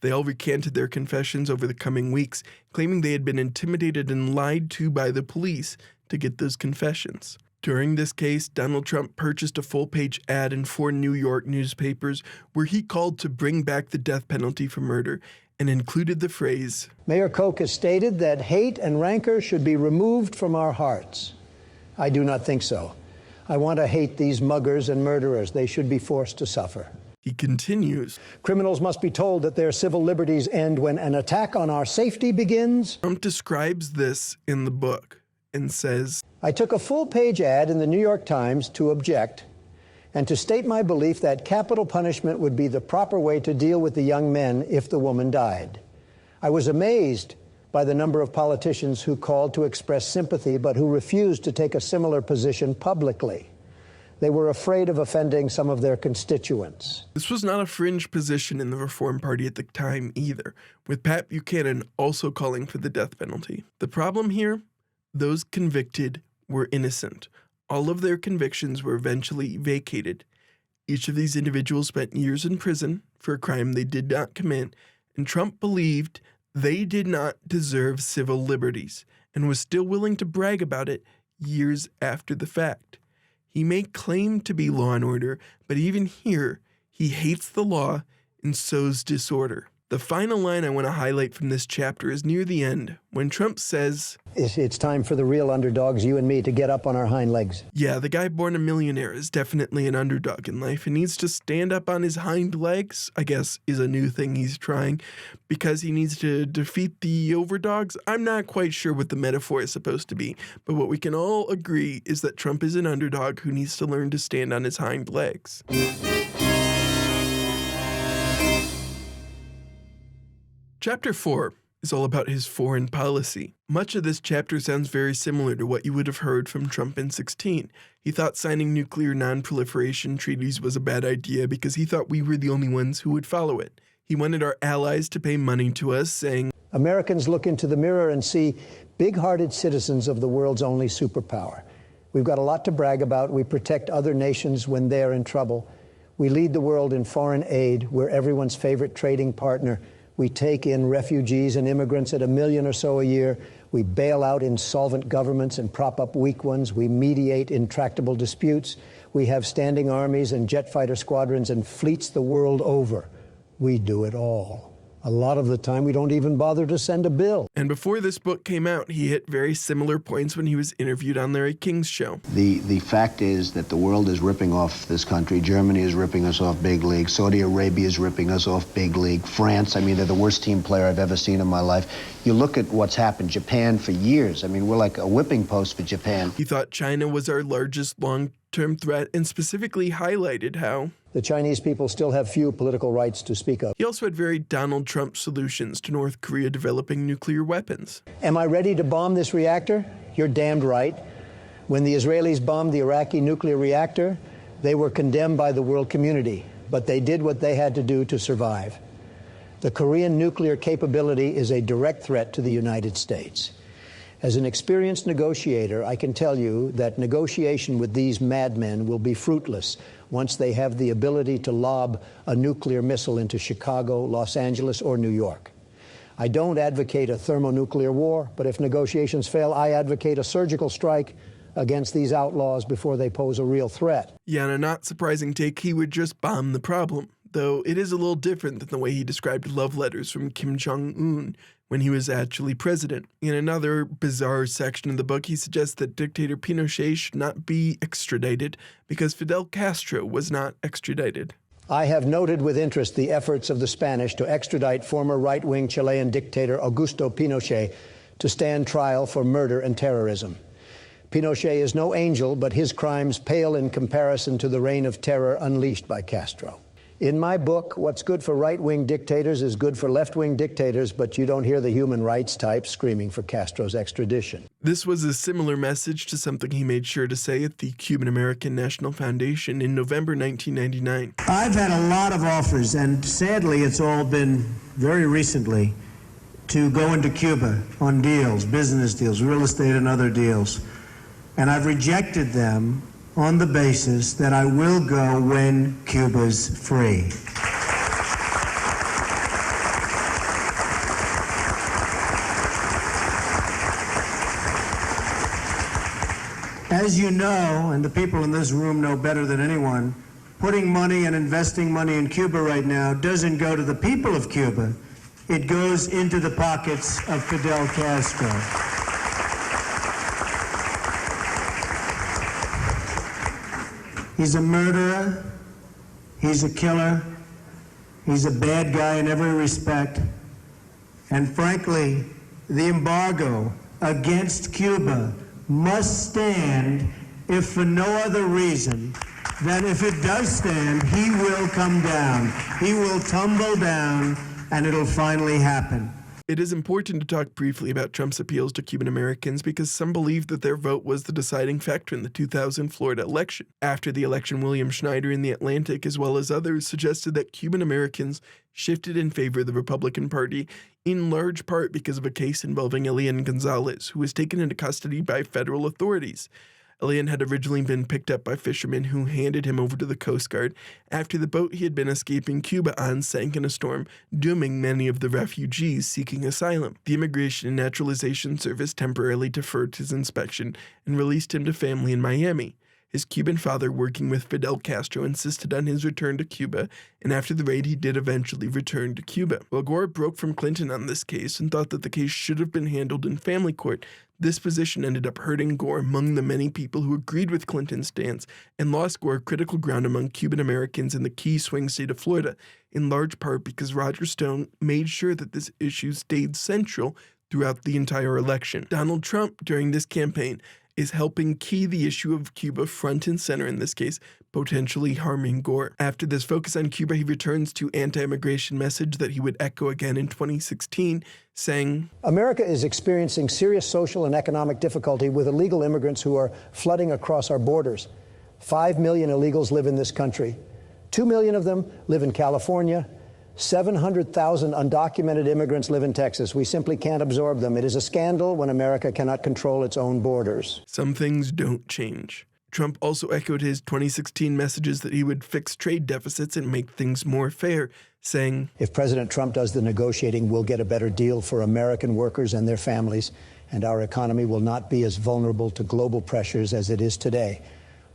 They all recanted their confessions over the coming weeks, claiming they had been intimidated and lied to by the police to get those confessions. During this case, Donald Trump purchased a full-page ad in 4 New York newspapers where he called to bring back the death penalty for murder and included the phrase, Mayor Koch has stated that hate and rancor should be removed from our hearts. I do not think so. I want to hate these muggers and murderers. They should be forced to suffer. He continues, Criminals must be told that their civil liberties end when an attack on our safety begins. Trump describes this in the book and says, I took a full-page ad in the New York Times to object and to state my belief that capital punishment would be the proper way to deal with the young men if the woman died. I was amazed by the number of politicians who called to express sympathy but who refused to take a similar position publicly. They were afraid of offending some of their constituents. This was not a fringe position in the Reform Party at the time either, with Pat Buchanan also calling for the death penalty. The problem here? Those convicted were innocent. All of their convictions were eventually vacated. Each of these individuals spent years in prison for a crime they did not commit, and Trump believed they did not deserve civil liberties and was still willing to brag about it years after the fact. He may claim to be law and order, but even here, he hates the law and sows disorder. The final line I want to highlight from this chapter is near the end, when Trump says, It's time for the real underdogs, you and me, to get up on our hind legs. Yeah, the guy born a millionaire is definitely an underdog in life and needs to stand up on his hind legs, I guess is a new thing he's trying, because he needs to defeat the overdogs. I'm not quite sure what the metaphor is supposed to be, but what we can all agree is that Trump is an underdog who needs to learn to stand on his hind legs. Chapter 4 is all about his foreign policy. Much of this chapter sounds very similar to what you would have heard from Trump in 2016. He thought signing nuclear non-proliferation treaties was a bad idea because he thought we were the only ones who would follow it. He wanted our allies to pay money to us, saying, Americans look into the mirror and see big-hearted citizens of the world's only superpower. We've got a lot to brag about. We protect other nations when they're in trouble. We lead the world in foreign aid. We're everyone's favorite trading partner. We take in refugees and immigrants at 1 million or so a year. We bail out insolvent governments and prop up weak ones. We mediate intractable disputes. We have standing armies and jet fighter squadrons and fleets the world over. We do it all. A lot of the time, we don't even bother to send a bill. And before this book came out, he hit very similar points when he was interviewed on Larry King's show. The fact is that the world is ripping off this country. Germany is ripping us off big league. Saudi Arabia is ripping us off big league. France, I mean, they're the worst team player I've ever seen in my life. You look at what's happened. Japan for years. I mean, we're like a whipping post for Japan. He thought China was our largest long-term threat and specifically highlighted how the Chinese people still have few political rights to speak of. He also had very Donald Trump solutions to North Korea developing nuclear weapons. Am I ready to bomb this reactor? You're damned right. When the Israelis bombed the Iraqi nuclear reactor, they were condemned by the world community, but they did what they had to do to survive. The Korean nuclear capability is a direct threat to the United States. As an experienced negotiator, I can tell you that negotiation with these madmen will be fruitless once they have the ability to lob a nuclear missile into Chicago, Los Angeles, or New York. I don't advocate a thermonuclear war, but if negotiations fail, I advocate a surgical strike against these outlaws before they pose a real threat. Yeah, and a not surprising take, he would just bomb the problem, though it is a little different than the way he described love letters from Kim Jong-un when he was actually president. In another bizarre section of the book, he suggests that dictator Pinochet should not be extradited because Fidel Castro was not extradited. I have noted with interest the efforts of the Spanish to extradite former right-wing Chilean dictator Augusto Pinochet to stand trial for murder and terrorism. Pinochet is no angel, but his crimes pale in comparison to the reign of terror unleashed by Castro. In my book, what's good for right-wing dictators is good for left-wing dictators, but you don't hear the human rights types screaming for Castro's extradition. This was a similar message to something he made sure to say at the Cuban-American National Foundation in November 1999. I've had a lot of offers, and sadly it's all been very recently, to go into Cuba on deals, business deals, real estate and other deals. And I've rejected them on the basis that I will go when Cuba's free. As you know, and the people in this room know better than anyone, putting money and investing money in Cuba right now doesn't go to the people of Cuba. It goes into the pockets of Fidel Castro. He's a murderer, he's a killer, he's a bad guy in every respect, and frankly, the embargo against Cuba must stand, if for no other reason than if it does stand, he will come down. He will tumble down, and it'll finally happen. It is important to talk briefly about Trump's appeals to Cuban Americans because some believe that their vote was the deciding factor in the 2000 Florida election. After the election, William Schneider in The Atlantic, as well as others, suggested that Cuban Americans shifted in favor of the Republican Party, in large part because of a case involving Elian Gonzalez, who was taken into custody by federal authorities. Elian had originally been picked up by fishermen who handed him over to the Coast Guard after the boat he had been escaping Cuba on sank in a storm, dooming many of the refugees seeking asylum. The Immigration and Naturalization Service temporarily deferred his inspection and released him to family in Miami. His Cuban father, working with Fidel Castro, insisted on his return to Cuba, and after the raid, he did eventually return to Cuba. While Gore broke from Clinton on this case and thought that the case should have been handled in family court, this position ended up hurting Gore among the many people who agreed with Clinton's stance and lost Gore critical ground among Cuban Americans in the key swing state of Florida, in large part because Roger Stone made sure that this issue stayed central throughout the entire election. Donald Trump, during this campaign, is helping key the issue of Cuba front and center in this case, potentially harming Gore. After this focus on Cuba, he returns to anti-immigration message that he would echo again in 2016, saying, America is experiencing serious social and economic difficulty with illegal immigrants who are flooding across our borders. 5 million illegals live in this country. 2 million of them live in California. 700,000 undocumented immigrants live in Texas. We simply can't absorb them. It is a scandal when America cannot control its own borders. Some things don't change. Trump also echoed his 2016 messages that he would fix trade deficits and make things more fair, saying, If President Trump does the negotiating, we'll get a better deal for American workers and their families, and our economy will not be as vulnerable to global pressures as it is today.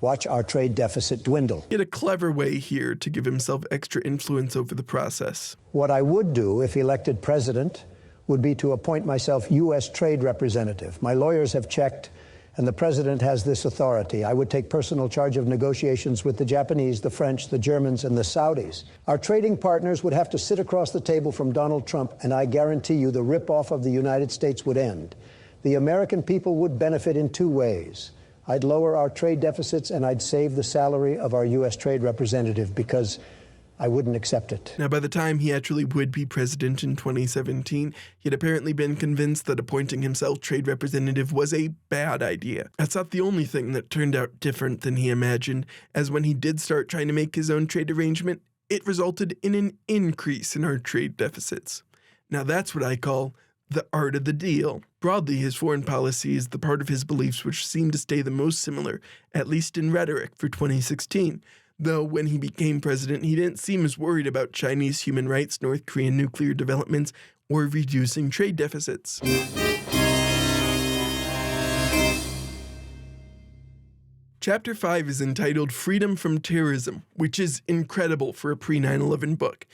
Watch our trade deficit dwindle. He had a clever way here to give himself extra influence over the process. What I would do if elected president would be to appoint myself U.S. trade representative. My lawyers have checked, and the president has this authority. I would take personal charge of negotiations with the Japanese, the French, the Germans, and the Saudis. Our trading partners would have to sit across the table from Donald Trump, and I guarantee you the rip-off of the United States would end. The American people would benefit in two ways. I'd lower our trade deficits, and I'd save the salary of our U.S. trade representative because I wouldn't accept it. Now, by the time he actually would be president in 2017, he had apparently been convinced that appointing himself trade representative was a bad idea. That's not the only thing that turned out different than he imagined, as when he did start trying to make his own trade arrangement, it resulted in an increase in our trade deficits. Now, that's what I call the art of the deal. Broadly, his foreign policy is the part of his beliefs which seem to stay the most similar, at least in rhetoric, for 2016. Though when he became president, he didn't seem as worried about Chinese human rights, North Korean nuclear developments, or reducing trade deficits. Chapter 5 is entitled Freedom from Terrorism, which is incredible for a pre-9/11 book.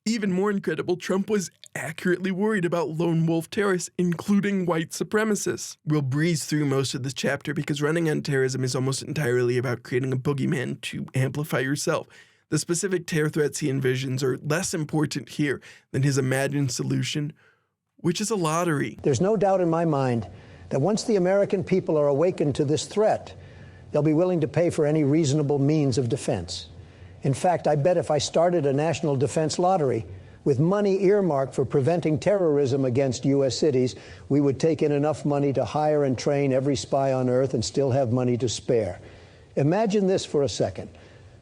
Even more incredible, Trump was accurately worried about lone wolf terrorists, including white supremacists. We'll breeze through most of this chapter because running on terrorism is almost entirely about creating a boogeyman to amplify yourself. The specific terror threats he envisions are less important here than his imagined solution, which is a lottery. There's no doubt in my mind that once the American people are awakened to this threat, they'll be willing to pay for any reasonable means of defense. In fact, I bet if I started a national defense lottery with money earmarked for preventing terrorism against U.S. cities, we would take in enough money to hire and train every spy on Earth and still have money to spare. Imagine this for a second.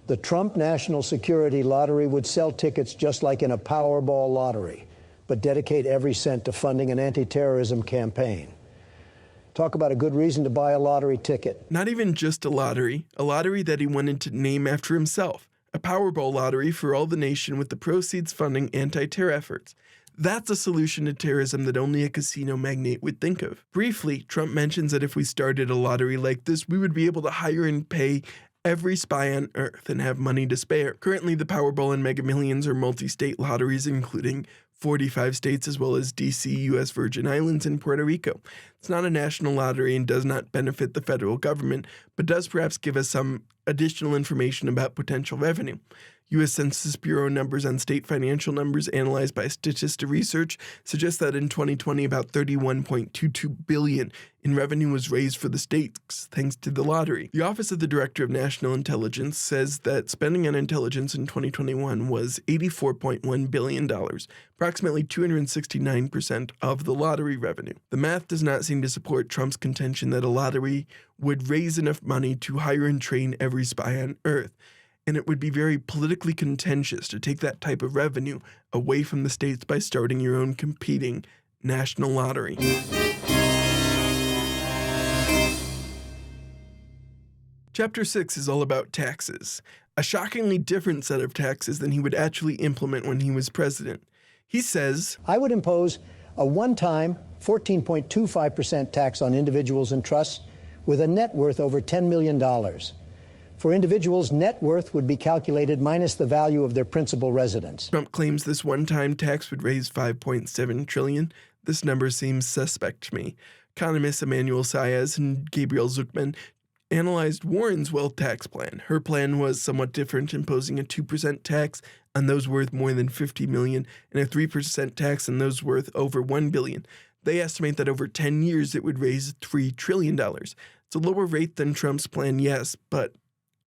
The Trump National Security Lottery would sell tickets just like in a Powerball lottery, but dedicate every cent to funding an anti-terrorism campaign. Talk about a good reason to buy a lottery ticket. Not even just a lottery that he wanted to name after himself. A Powerball lottery for all the nation with the proceeds funding anti-terror efforts. That's a solution to terrorism that only a casino magnate would think of. Briefly, Trump mentions that if we started a lottery like this, we would be able to hire and pay every spy on Earth and have money to spare. Currently, the Powerball and Mega Millions are multi-state lotteries, including 45 states as well as D.C., U.S. Virgin Islands, and Puerto Rico. It's not a national lottery and does not benefit the federal government, but does perhaps give us some additional information about potential revenue. U.S. Census Bureau numbers on state financial numbers analyzed by Statista Research suggest that in 2020, about $31.22 billion in revenue was raised for the states thanks to the lottery. The Office of the Director of National Intelligence says that spending on intelligence in 2021 was $84.1 billion, approximately 269% of the lottery revenue. The math does not seem to support Trump's contention that a lottery would raise enough money to hire and train every spy on Earth. And it would be very politically contentious to take that type of revenue away from the states by starting your own competing national lottery. Chapter 6 is all about taxes, a shockingly different set of taxes than he would actually implement when he was president. He says, I would impose a one-time 14.25% tax on individuals and trusts with a net worth over $10 million. For individuals, net worth would be calculated minus the value of their principal residence. Trump claims this one-time tax would raise $5.7 trillion. This number seems suspect to me. Economists Emmanuel Saez and Gabriel Zucman analyzed Warren's wealth tax plan. Her plan was somewhat different, imposing a 2% tax on those worth more than $50 million and a 3% tax on those worth over $1 billion. They estimate that over 10 years it would raise $3 trillion. It's a lower rate than Trump's plan, yes, but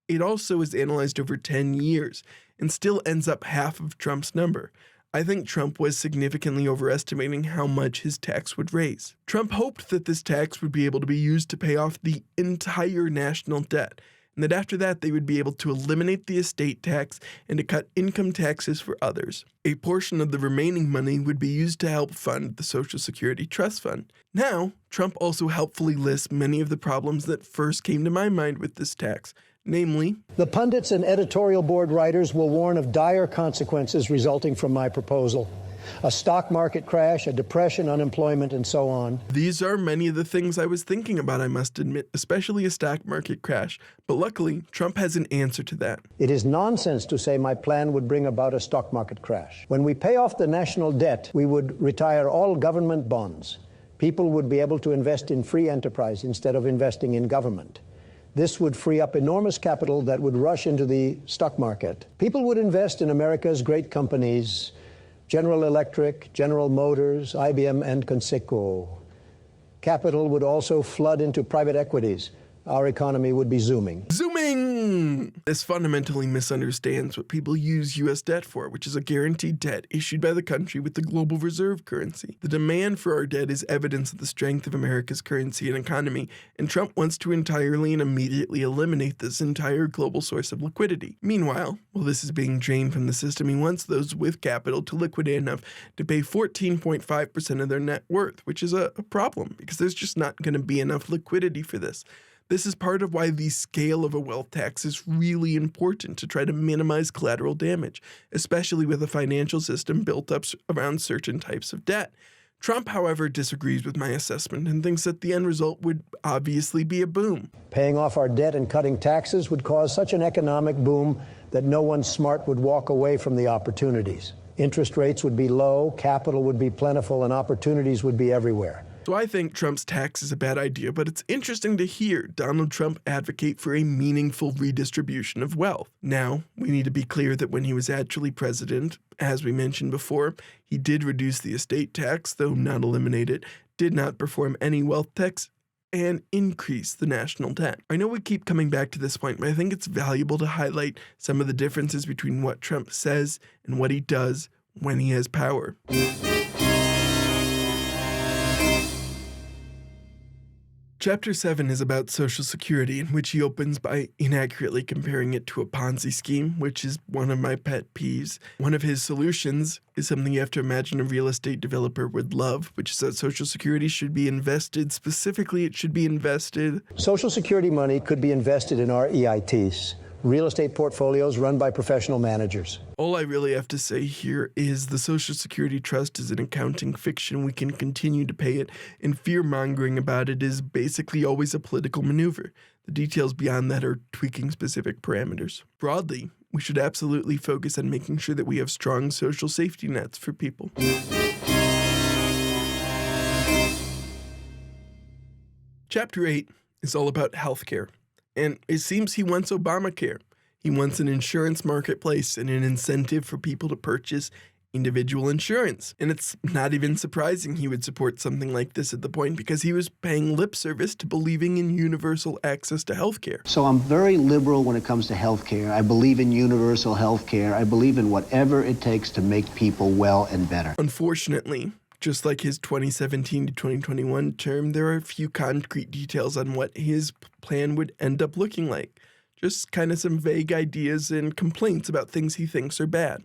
it also is analyzed over 10 years and still ends up half of Trump's number. I think Trump was significantly overestimating how much his tax would raise. Trump hoped that this tax would be able to be used to pay off the entire national debt, and that after that they would be able to eliminate the estate tax and to cut income taxes for others. A portion of the remaining money would be used to help fund the Social Security Trust Fund. Now, Trump also helpfully lists many of the problems that first came to my mind with this tax. Namely, the pundits and editorial board writers will warn of dire consequences resulting from my proposal. A stock market crash, a depression, unemployment, and so on. These are many of the things I was thinking about, I must admit, especially a stock market crash. But luckily, Trump has an answer to that. It is nonsense to say my plan would bring about a stock market crash. When we pay off the national debt, we would retire all government bonds. People would be able to invest in free enterprise instead of investing in government. This would free up enormous capital that would rush into the stock market. People would invest in America's great companies, General Electric, General Motors, IBM, and Conseco. Capital would also flood into private equities. Our economy would be zooming. Zooming! This fundamentally misunderstands what people use U.S. debt for, which is a guaranteed debt issued by the country with the global reserve currency. The demand for our debt is evidence of the strength of America's currency and economy, and Trump wants to entirely and immediately eliminate this entire global source of liquidity. Meanwhile, while this is being drained from the system, he wants those with capital to liquidate enough to pay 14.5% of their net worth, which is a problem because there's just not going to be enough liquidity for this. This is part of why the scale of a wealth tax is really important to try to minimize collateral damage, especially with a financial system built up around certain types of debt. Trump, however, disagrees with my assessment and thinks that the end result would obviously be a boom. Paying off our debt and cutting taxes would cause such an economic boom that no one smart would walk away from the opportunities. Interest rates would be low, capital would be plentiful, and opportunities would be everywhere. So I think Trump's tax is a bad idea, but it's interesting to hear Donald Trump advocate for a meaningful redistribution of wealth. Now, we need to be clear that when he was actually president, as we mentioned before, he did reduce the estate tax, though not eliminate it, did not perform any wealth tax, and increase the national debt. I know we keep coming back to this point, but I think it's valuable to highlight some of the differences between what Trump says and what he does when he has power. Chapter 7 is about Social Security, in which he opens by inaccurately comparing it to a Ponzi scheme, which is one of my pet peeves. One of his solutions is something you have to imagine a real estate developer would love, which is that Social Security should be invested. Specifically, it should be invested. Social Security money could be invested in REITs, real estate portfolios run by professional managers. All I really have to say here is the Social Security Trust is an accounting fiction. We can continue to pay it, and fear-mongering about it is basically always a political maneuver. The details beyond that are tweaking specific parameters. Broadly, we should absolutely focus on making sure that we have strong social safety nets for people. Chapter 8 is all about healthcare, and it seems he wants Obamacare. He wants an insurance marketplace and an incentive for people to purchase individual insurance. And it's not even surprising he would support something like this at the point, because he was paying lip service to believing in universal access to healthcare. So I'm very liberal when it comes to healthcare. I believe in universal healthcare. I believe in whatever it takes to make people well and better. Unfortunately, just like his 2017 to 2021 term, there are a few concrete details on what his plan would end up looking like. Just kind of some vague ideas and complaints about things he thinks are bad.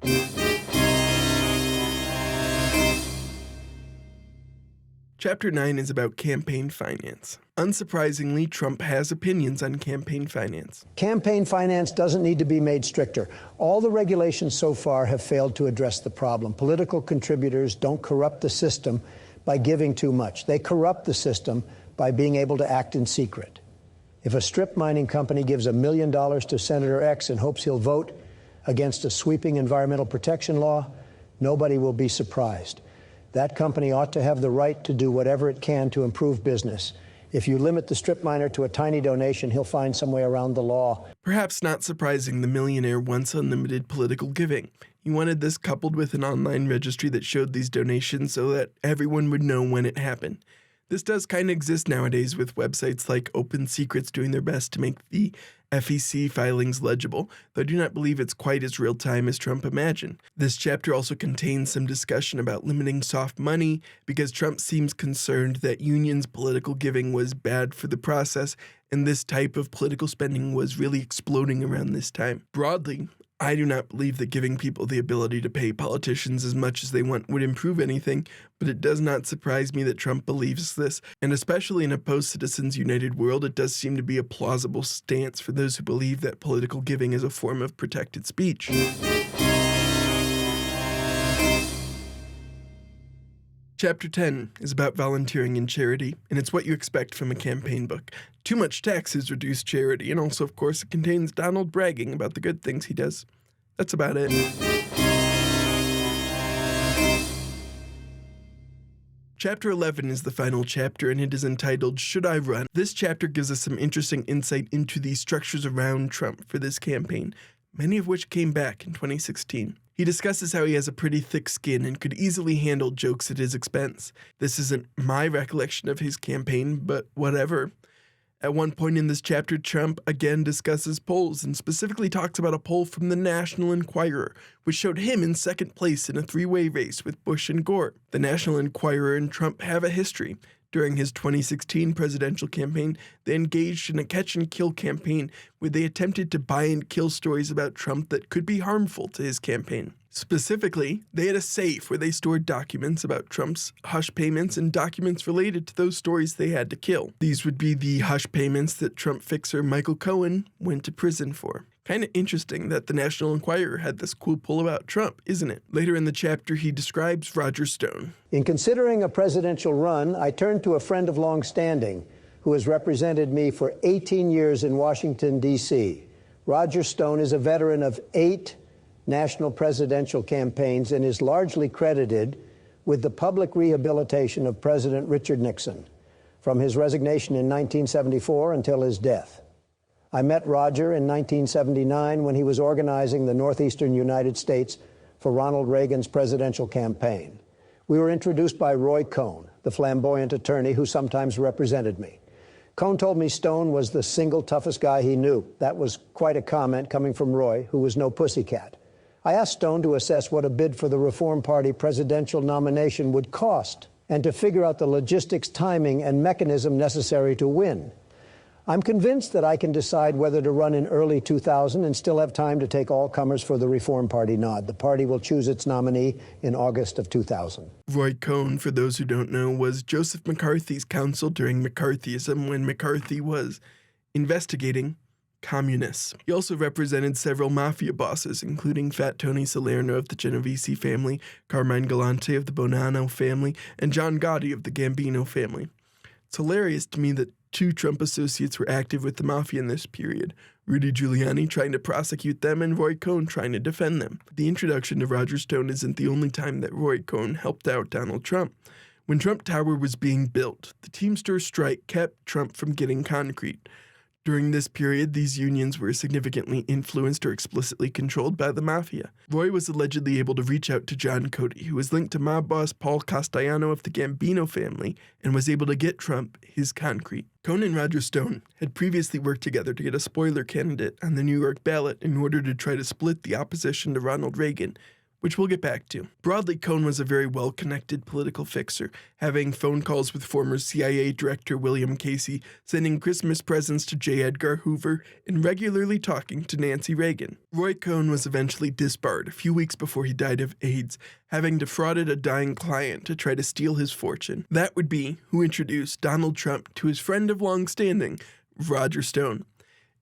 Chapter 9 is about campaign finance. Unsurprisingly, Trump has opinions on campaign finance. Campaign finance doesn't need to be made stricter. All the regulations so far have failed to address the problem. Political contributors don't corrupt the system by giving too much. They corrupt the system by being able to act in secret. If a strip mining company gives $1 million to Senator X and hopes he'll vote against a sweeping environmental protection law, nobody will be surprised. That company ought to have the right to do whatever it can to improve business. If you limit the strip miner to a tiny donation, he'll find some way around the law. Perhaps not surprising, the millionaire wants unlimited political giving. He wanted this coupled with an online registry that showed these donations so that everyone would know when it happened. This does kind of exist nowadays with websites like Open Secrets doing their best to make the FEC filings legible, though I do not believe it's quite as real-time as Trump imagined. This chapter also contains some discussion about limiting soft money, because Trump seems concerned that unions' political giving was bad for the process, and this type of political spending was really exploding around this time. Broadly, I do not believe that giving people the ability to pay politicians as much as they want would improve anything, but it does not surprise me that Trump believes this, and especially in a post-Citizens United world, it does seem to be a plausible stance for those who believe that political giving is a form of protected speech. Chapter 10 is about volunteering in charity, and it's what you expect from a campaign book. Too much taxes reduce charity, and also, of course, it contains Donald bragging about the good things he does. That's about it. Chapter 11 is the final chapter, and it is entitled, Should I Run? This chapter gives us some interesting insight into the structures around Trump for this campaign, many of which came back in 2016. He discusses how he has a pretty thick skin and could easily handle jokes at his expense. This isn't my recollection of his campaign, but whatever. At one point in this chapter, Trump again discusses polls and specifically talks about a poll from the National Enquirer, which showed him in second place in a three-way race with Bush and Gore. The National Enquirer and Trump have a history. During his 2016 presidential campaign, they engaged in a catch-and-kill campaign where they attempted to buy and kill stories about Trump that could be harmful to his campaign. Specifically, they had a safe where they stored documents about Trump's hush payments and documents related to those stories they had to kill. These would be the hush payments that Trump fixer Michael Cohen went to prison for. Kind of interesting that the National Enquirer had this cool poll about Trump, isn't it? Later in the chapter, he describes Roger Stone. In considering a presidential run, I turned to a friend of long standing who has represented me for 18 years in Washington, D.C. Roger Stone is a veteran of 8 national presidential campaigns and is largely credited with the public rehabilitation of President Richard Nixon from his resignation in 1974 until his death. I met Roger in 1979 when he was organizing the northeastern United States for Ronald Reagan's presidential campaign. We were introduced by Roy Cohn, the flamboyant attorney who sometimes represented me. Cohn told me Stone was the single toughest guy he knew. That was quite a comment coming from Roy, who was no pussycat. I asked Stone to assess what a bid for the Reform Party presidential nomination would cost and to figure out the logistics, timing, and mechanism necessary to win. I'm convinced that I can decide whether to run in early 2000 and still have time to take all comers for the Reform Party nod. The party will choose its nominee in August of 2000. Roy Cohn, for those who don't know, was Joseph McCarthy's counsel during McCarthyism when McCarthy was investigating communists. He also represented several mafia bosses, including Fat Tony Salerno of the Genovese family, Carmine Galante of the Bonanno family, and John Gotti of the Gambino family. It's hilarious to me that 2 Trump associates were active with the mafia in this period, Rudy Giuliani trying to prosecute them and Roy Cohn trying to defend them. The introduction to Roger Stone isn't the only time that Roy Cohn helped out Donald Trump. When Trump Tower was being built, the Teamsters strike kept Trump from getting concrete. During this period, these unions were significantly influenced or explicitly controlled by the mafia. Roy was allegedly able to reach out to John Cody, who was linked to mob boss Paul Castellano of the Gambino family, and was able to get Trump his concrete. Cohn and Roger Stone had previously worked together to get a spoiler candidate on the New York ballot in order to try to split the opposition to Ronald Reagan, which we'll get back to. Broadly, Cohn was a very well-connected political fixer, having phone calls with former CIA Director William Casey, sending Christmas presents to J. Edgar Hoover, and regularly talking to Nancy Reagan. Roy Cohn was eventually disbarred a few weeks before he died of AIDS, having defrauded a dying client to try to steal his fortune. That would be who introduced Donald Trump to his friend of long standing, Roger Stone.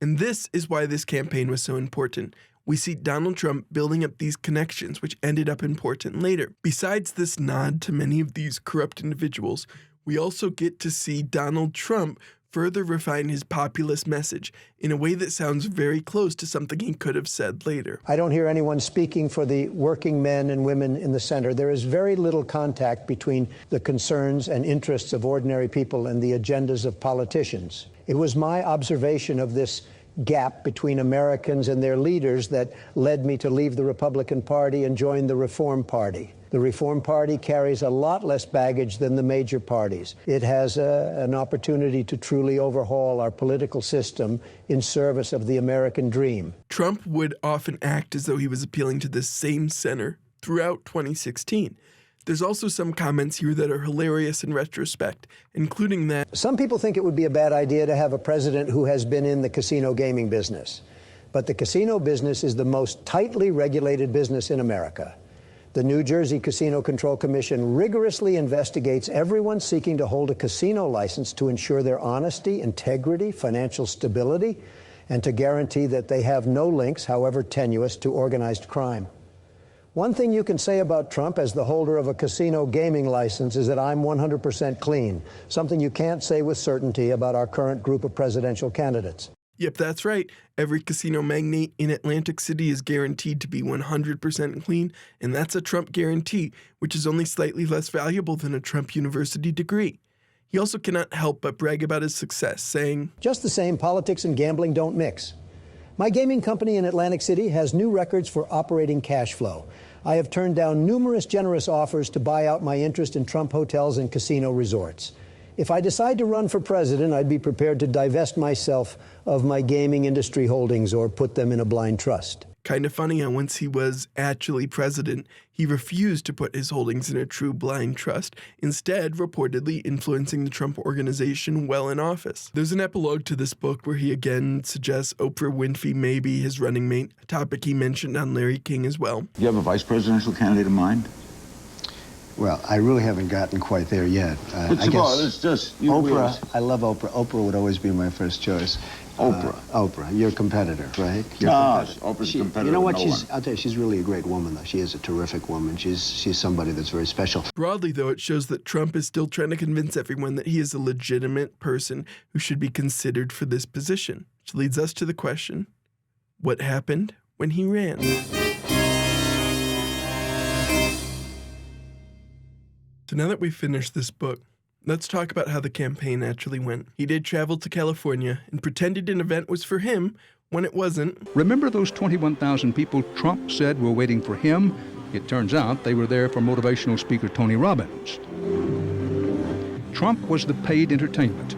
And this is why this campaign was so important. We see Donald Trump building up these connections, which ended up important later. Besides this nod to many of these corrupt individuals, we also get to see Donald Trump further refine his populist message in a way that sounds very close to something he could have said later. I don't hear anyone speaking for the working men and women in the center. There is very little contact between the concerns and interests of ordinary people and the agendas of politicians. It was my observation of this gap between Americans and their leaders that led me to leave the Republican Party and join the Reform Party. The Reform Party carries a lot less baggage than the major parties. It has an opportunity to truly overhaul our political system in service of the American dream. Trump would often act as though he was appealing to this same center throughout 2016. There's also some comments here that are hilarious in retrospect, including that some people think it would be a bad idea to have a president who has been in the casino gaming business. But the casino business is the most tightly regulated business in America. The New Jersey Casino Control Commission rigorously investigates everyone seeking to hold a casino license to ensure their honesty, integrity, financial stability, and to guarantee that they have no links, however tenuous, to organized crime. One thing you can say about Trump as the holder of a casino gaming license is that I'm 100% clean, something you can't say with certainty about our current group of presidential candidates. Yep, that's right. Every casino magnate in Atlantic City is guaranteed to be 100% clean, and that's a Trump guarantee, which is only slightly less valuable than a Trump University degree. He also cannot help but brag about his success, saying, "Just the same, politics and gambling don't mix. My gaming company in Atlantic City has new records for operating cash flow. I have turned down numerous generous offers to buy out my interest in Trump hotels and casino resorts. If I decide to run for president, I'd be prepared to divest myself of my gaming industry holdings or put them in a blind trust. Kind of funny how once he was actually president, he refused to put his holdings in a true blind trust, instead reportedly influencing the Trump organization while in office. There's an epilogue to this book where he again suggests Oprah Winfrey may be his running mate, a topic he mentioned on Larry King as well. Do you have a vice presidential candidate in mind? Well, I really haven't gotten quite there yet. I guess it's just Oprah. I love Oprah. Oprah would always be my first choice. Oprah, your competitor, right? Oprah's a competitor. You know what? No I'll tell you, she's really a great woman, though. She is a terrific woman. She's somebody that's very special. Broadly, though, it shows that Trump is still trying to convince everyone that he is a legitimate person who should be considered for this position. Which leads us to the question, what happened when he ran? So now that we've finished this book, let's talk about how the campaign actually went. He did travel to California and pretended an event was for him when it wasn't. Remember those 21,000 people Trump said were waiting for him? It turns out they were there for motivational speaker Tony Robbins. Trump was the paid entertainment.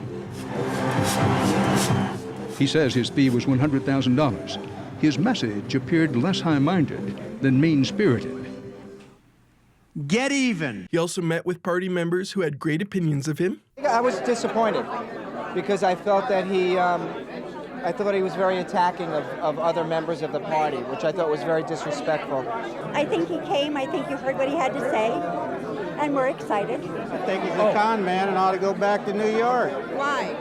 He says his fee was $100,000. His message appeared less high-minded than mean-spirited. Get even. He also met with party members who had great opinions of him. I was disappointed because I felt that I thought he was very attacking of other members of the party, which I thought was very disrespectful. I think he came. I think you heard what he had to say, and we're excited. I think he's a con man and ought to go back to New York. Why?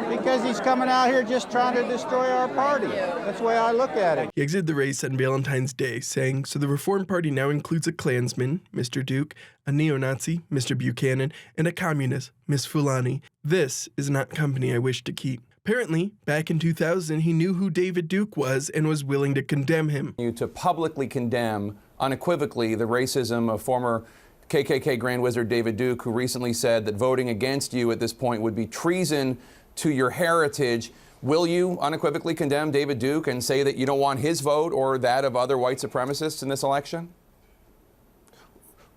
Because he's coming out here just trying to destroy our party. That's the way I look at it. He exited the race on Valentine's Day, saying, "So the Reform Party now includes a Klansman, Mr. Duke, a neo-Nazi, Mr. Buchanan, and a communist, Miss Fulani. This is not company I wish to keep." Apparently, back in 2000, he knew who David Duke was and was willing to condemn him. To publicly condemn unequivocally the racism of former KKK Grand Wizard David Duke, who recently said that voting against you at this point would be treason to your heritage. Will you unequivocally condemn David Duke and say that you don't want his vote or that of other white supremacists in this election?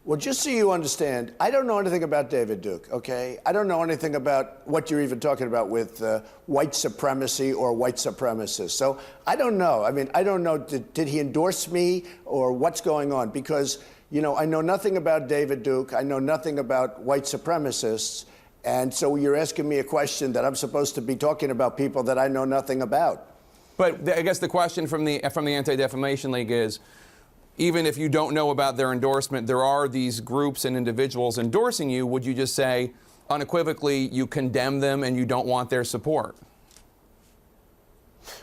Well, just so you understand, I don't know anything about David Duke, okay? I don't know anything about what you're even talking about with white supremacy or white supremacists. So I don't know. I mean, I don't know, did he endorse me or what's going on? Because, you know, I know nothing about David Duke. I know nothing about white supremacists. And so you're asking me a question that I'm supposed to be talking about people that I know nothing about. But I guess the question from the Anti-Defamation League is, even if you don't know about their endorsement, there are these groups and individuals endorsing you. Would you just say unequivocally you condemn them and you don't want their support?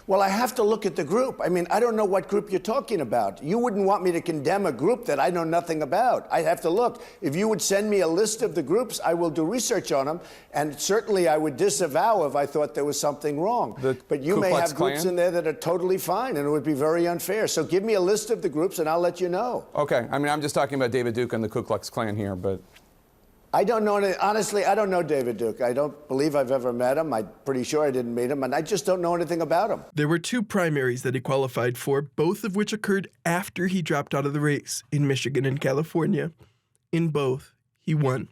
Well, I have to look at the group. I mean, I don't know what group you're talking about. You wouldn't want me to condemn a group that I know nothing about. I'd have to look. If you would send me a list of the groups, I will do research on them, and certainly I would disavow if I thought there was something wrong. But you may have groups in there that are totally fine, and it would be very unfair. So give me a list of the groups, and I'll let you know. Okay. I mean, I'm just talking about David Duke and the Ku Klux Klan here, but... I don't know, honestly, I don't know David Duke. I don't believe I've ever met him. I'm pretty sure I didn't meet him, and I just don't know anything about him. There were two primaries that he qualified for, both of which occurred after he dropped out of the race, in Michigan and California. In both, he won.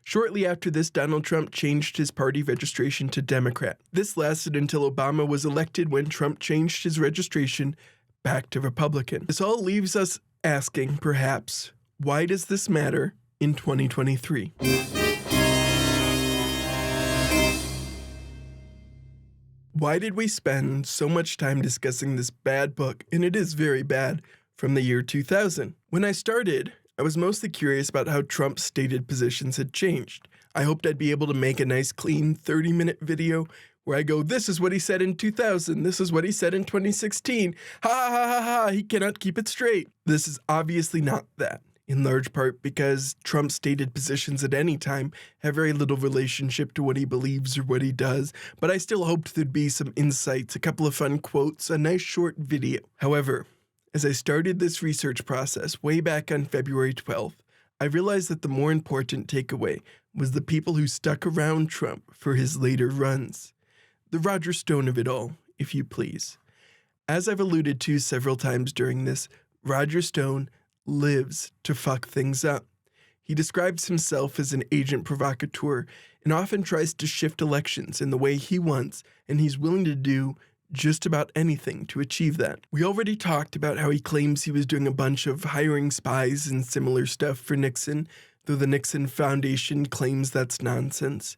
Shortly after this, Donald Trump changed his party registration to Democrat. This lasted until Obama was elected, when Trump changed his registration back to Republican. This all leaves us asking, perhaps, why does this matter in 2023? Why did we spend so much time discussing this bad book, and it is very bad, from the year 2000? When I started, I was mostly curious about how Trump's stated positions had changed. I hoped I'd be able to make a nice, clean 30-minute video where I go, this is what he said in 2000, this is what he said in 2016, ha ha ha ha, he cannot keep it straight. This is obviously not that. In large part because Trump's stated positions at any time have very little relationship to what he believes or what he does, but I still hoped there'd be some insights, a couple of fun quotes, a nice short video. However, as I started this research process way back on February 12th, I realized that the more important takeaway was the people who stuck around Trump for his later runs. The Roger Stone of it all, if you please. As I've alluded to several times during this, Roger Stone lives to fuck things up. He describes himself as an agent provocateur and often tries to shift elections in the way he wants, and he's willing to do just about anything to achieve that. We already talked about how he claims he was doing a bunch of hiring spies and similar stuff for Nixon, though the Nixon Foundation claims that's nonsense.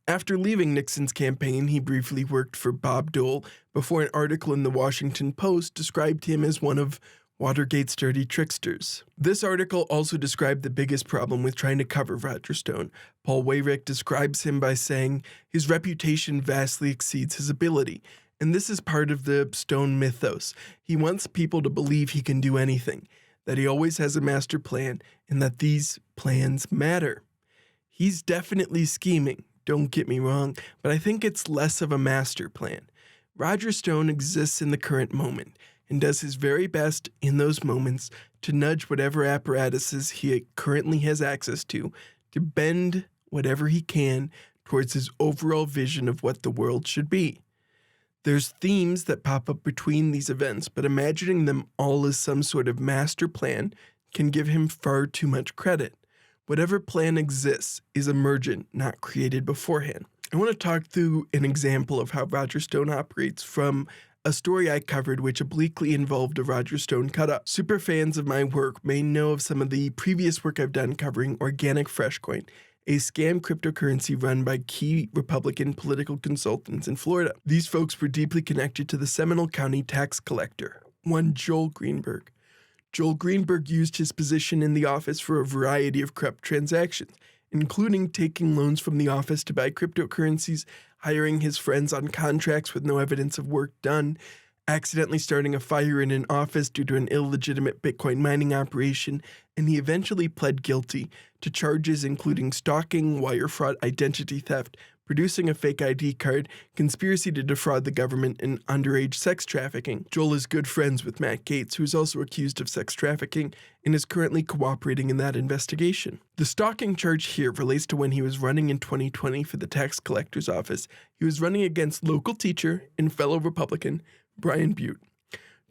After leaving Nixon's campaign, he briefly worked for Bob Dole before an article in the Washington Post described him as one of Watergate's dirty tricksters. This article also described the biggest problem with trying to cover Roger Stone. Paul Weyrich describes him by saying his reputation vastly exceeds his ability. And this is part of the Stone mythos. He wants people to believe he can do anything, that he always has a master plan, and that these plans matter. He's definitely scheming, don't get me wrong, but I think it's less of a master plan. Roger Stone exists in the current moment and does his very best in those moments to nudge whatever apparatuses he currently has access to bend whatever he can towards his overall vision of what the world should be. There's themes that pop up between these events, but imagining them all as some sort of master plan can give him far too much credit. Whatever plan exists is emergent, not created beforehand. I want to talk through an example of how Roger Stone operates from a story I covered which obliquely involved a Roger Stone cut-up. Super fans of my work may know of some of the previous work I've done covering Organic Freshcoin, a scam cryptocurrency run by key Republican political consultants in Florida. These folks were deeply connected to the Seminole County tax collector, one Joel Greenberg. Joel Greenberg used his position in the office for a variety of corrupt transactions, including taking loans from the office to buy cryptocurrencies, hiring his friends on contracts with no evidence of work done, accidentally starting a fire in an office due to an illegitimate Bitcoin mining operation, and he eventually pled guilty to charges including stalking, wire fraud, identity theft, producing a fake ID card, conspiracy to defraud the government, and underage sex trafficking. Joel is good friends with Matt Gaetz, who is also accused of sex trafficking and is currently cooperating in that investigation. The stalking charge here relates to when he was running in 2020 for the tax collector's office. He was running against local teacher and fellow Republican Brian Butte.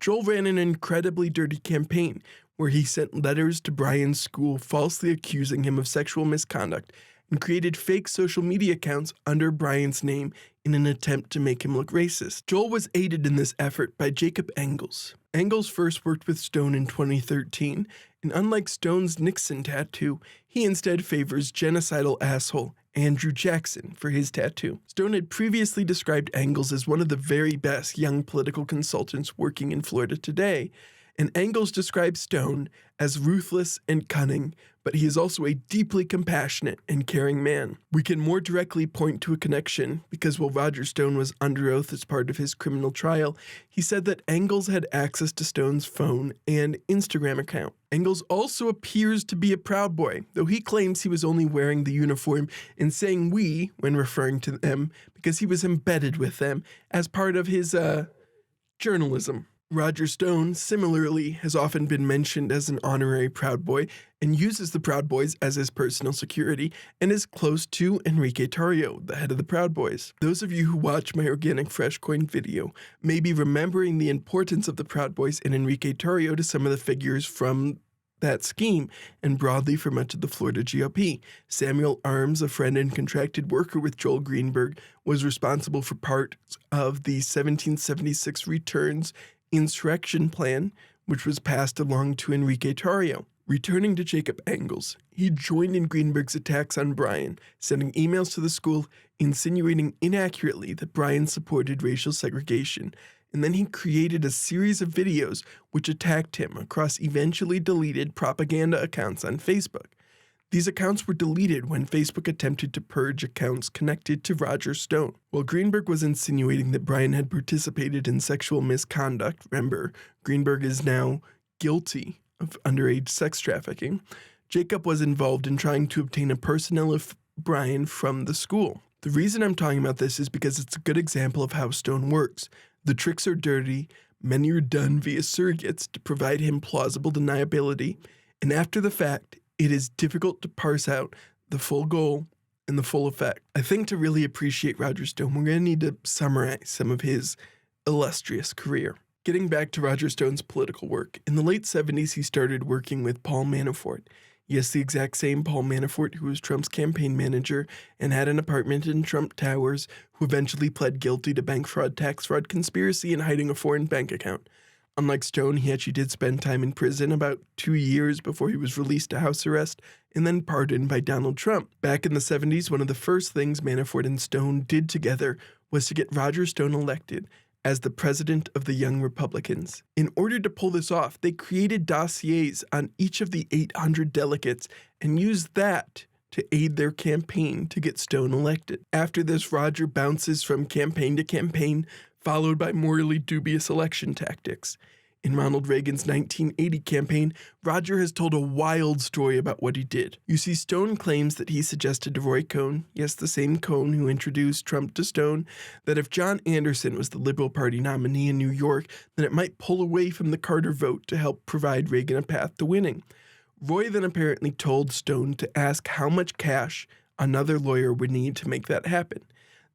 Joel ran an incredibly dirty campaign where he sent letters to Brian's school falsely accusing him of sexual misconduct and created fake social media accounts under Brian's name in an attempt to make him look racist. Joel was aided in this effort by Jacob Engels. Engels first worked with Stone in 2013, and unlike Stone's Nixon tattoo, he instead favors genocidal asshole Andrew Jackson for his tattoo. Stone had previously described Engels as one of the very best young political consultants working in Florida today, and Engels describes Stone as ruthless and cunning, but he is also a deeply compassionate and caring man. We can more directly point to a connection because while Roger Stone was under oath as part of his criminal trial, he said that Engels had access to Stone's phone and Instagram account. Engels also appears to be a Proud Boy, though he claims he was only wearing the uniform and saying "we" when referring to them because he was embedded with them as part of his journalism. Roger Stone, similarly, has often been mentioned as an honorary Proud Boy and uses the Proud Boys as his personal security and is close to Enrique Tarrio, the head of the Proud Boys. Those of you who watch my Organic Freshcoin video may be remembering the importance of the Proud Boys and Enrique Tarrio to some of the figures from that scheme, and broadly for much of the Florida GOP. Samuel Arms, a friend and contracted worker with Joel Greenberg, was responsible for parts of the 1776 returns insurrection plan, which was passed along to Enrique Tarrio. Returning to Jacob Engels, he joined in Greenberg's attacks on Brian, sending emails to the school insinuating inaccurately that Brian supported racial segregation, and then he created a series of videos which attacked him across eventually deleted propaganda accounts on Facebook. These accounts were deleted when Facebook attempted to purge accounts connected to Roger Stone. While Greenberg was insinuating that Brian had participated in sexual misconduct, remember, Greenberg is now guilty of underage sex trafficking, Jacob was involved in trying to obtain a personnel of Brian from the school. The reason I'm talking about this is because it's a good example of how Stone works. The tricks are dirty, many are done via surrogates to provide him plausible deniability, and after the fact, it is difficult to parse out the full goal and the full effect. I think to really appreciate Roger Stone, we're going to need to summarize some of his illustrious career. Getting back to Roger Stone's political work, in the late 70s he started working with Paul Manafort. Yes, the exact same Paul Manafort who was Trump's campaign manager and had an apartment in Trump Towers, who eventually pled guilty to bank fraud, tax fraud, conspiracy, and hiding a foreign bank account. Unlike Stone, he actually did spend time in prison, about 2 years before he was released to house arrest and then pardoned by Donald Trump. Back in the 70s, one of the first things Manafort and Stone did together was to get Roger Stone elected as the president of the Young Republicans. In order to pull this off, they created dossiers on each of the 800 delegates and used that to aid their campaign to get Stone elected. After this, Roger bounces from campaign to campaign, followed by morally dubious election tactics. In Ronald Reagan's 1980 campaign, Roger has told a wild story about what he did. You see, Stone claims that he suggested to Roy Cohn, yes, the same Cohn who introduced Trump to Stone, that if John Anderson was the Liberal Party nominee in New York, then it might pull away from the Carter vote to help provide Reagan a path to winning. Roy then apparently told Stone to ask how much cash another lawyer would need to make that happen.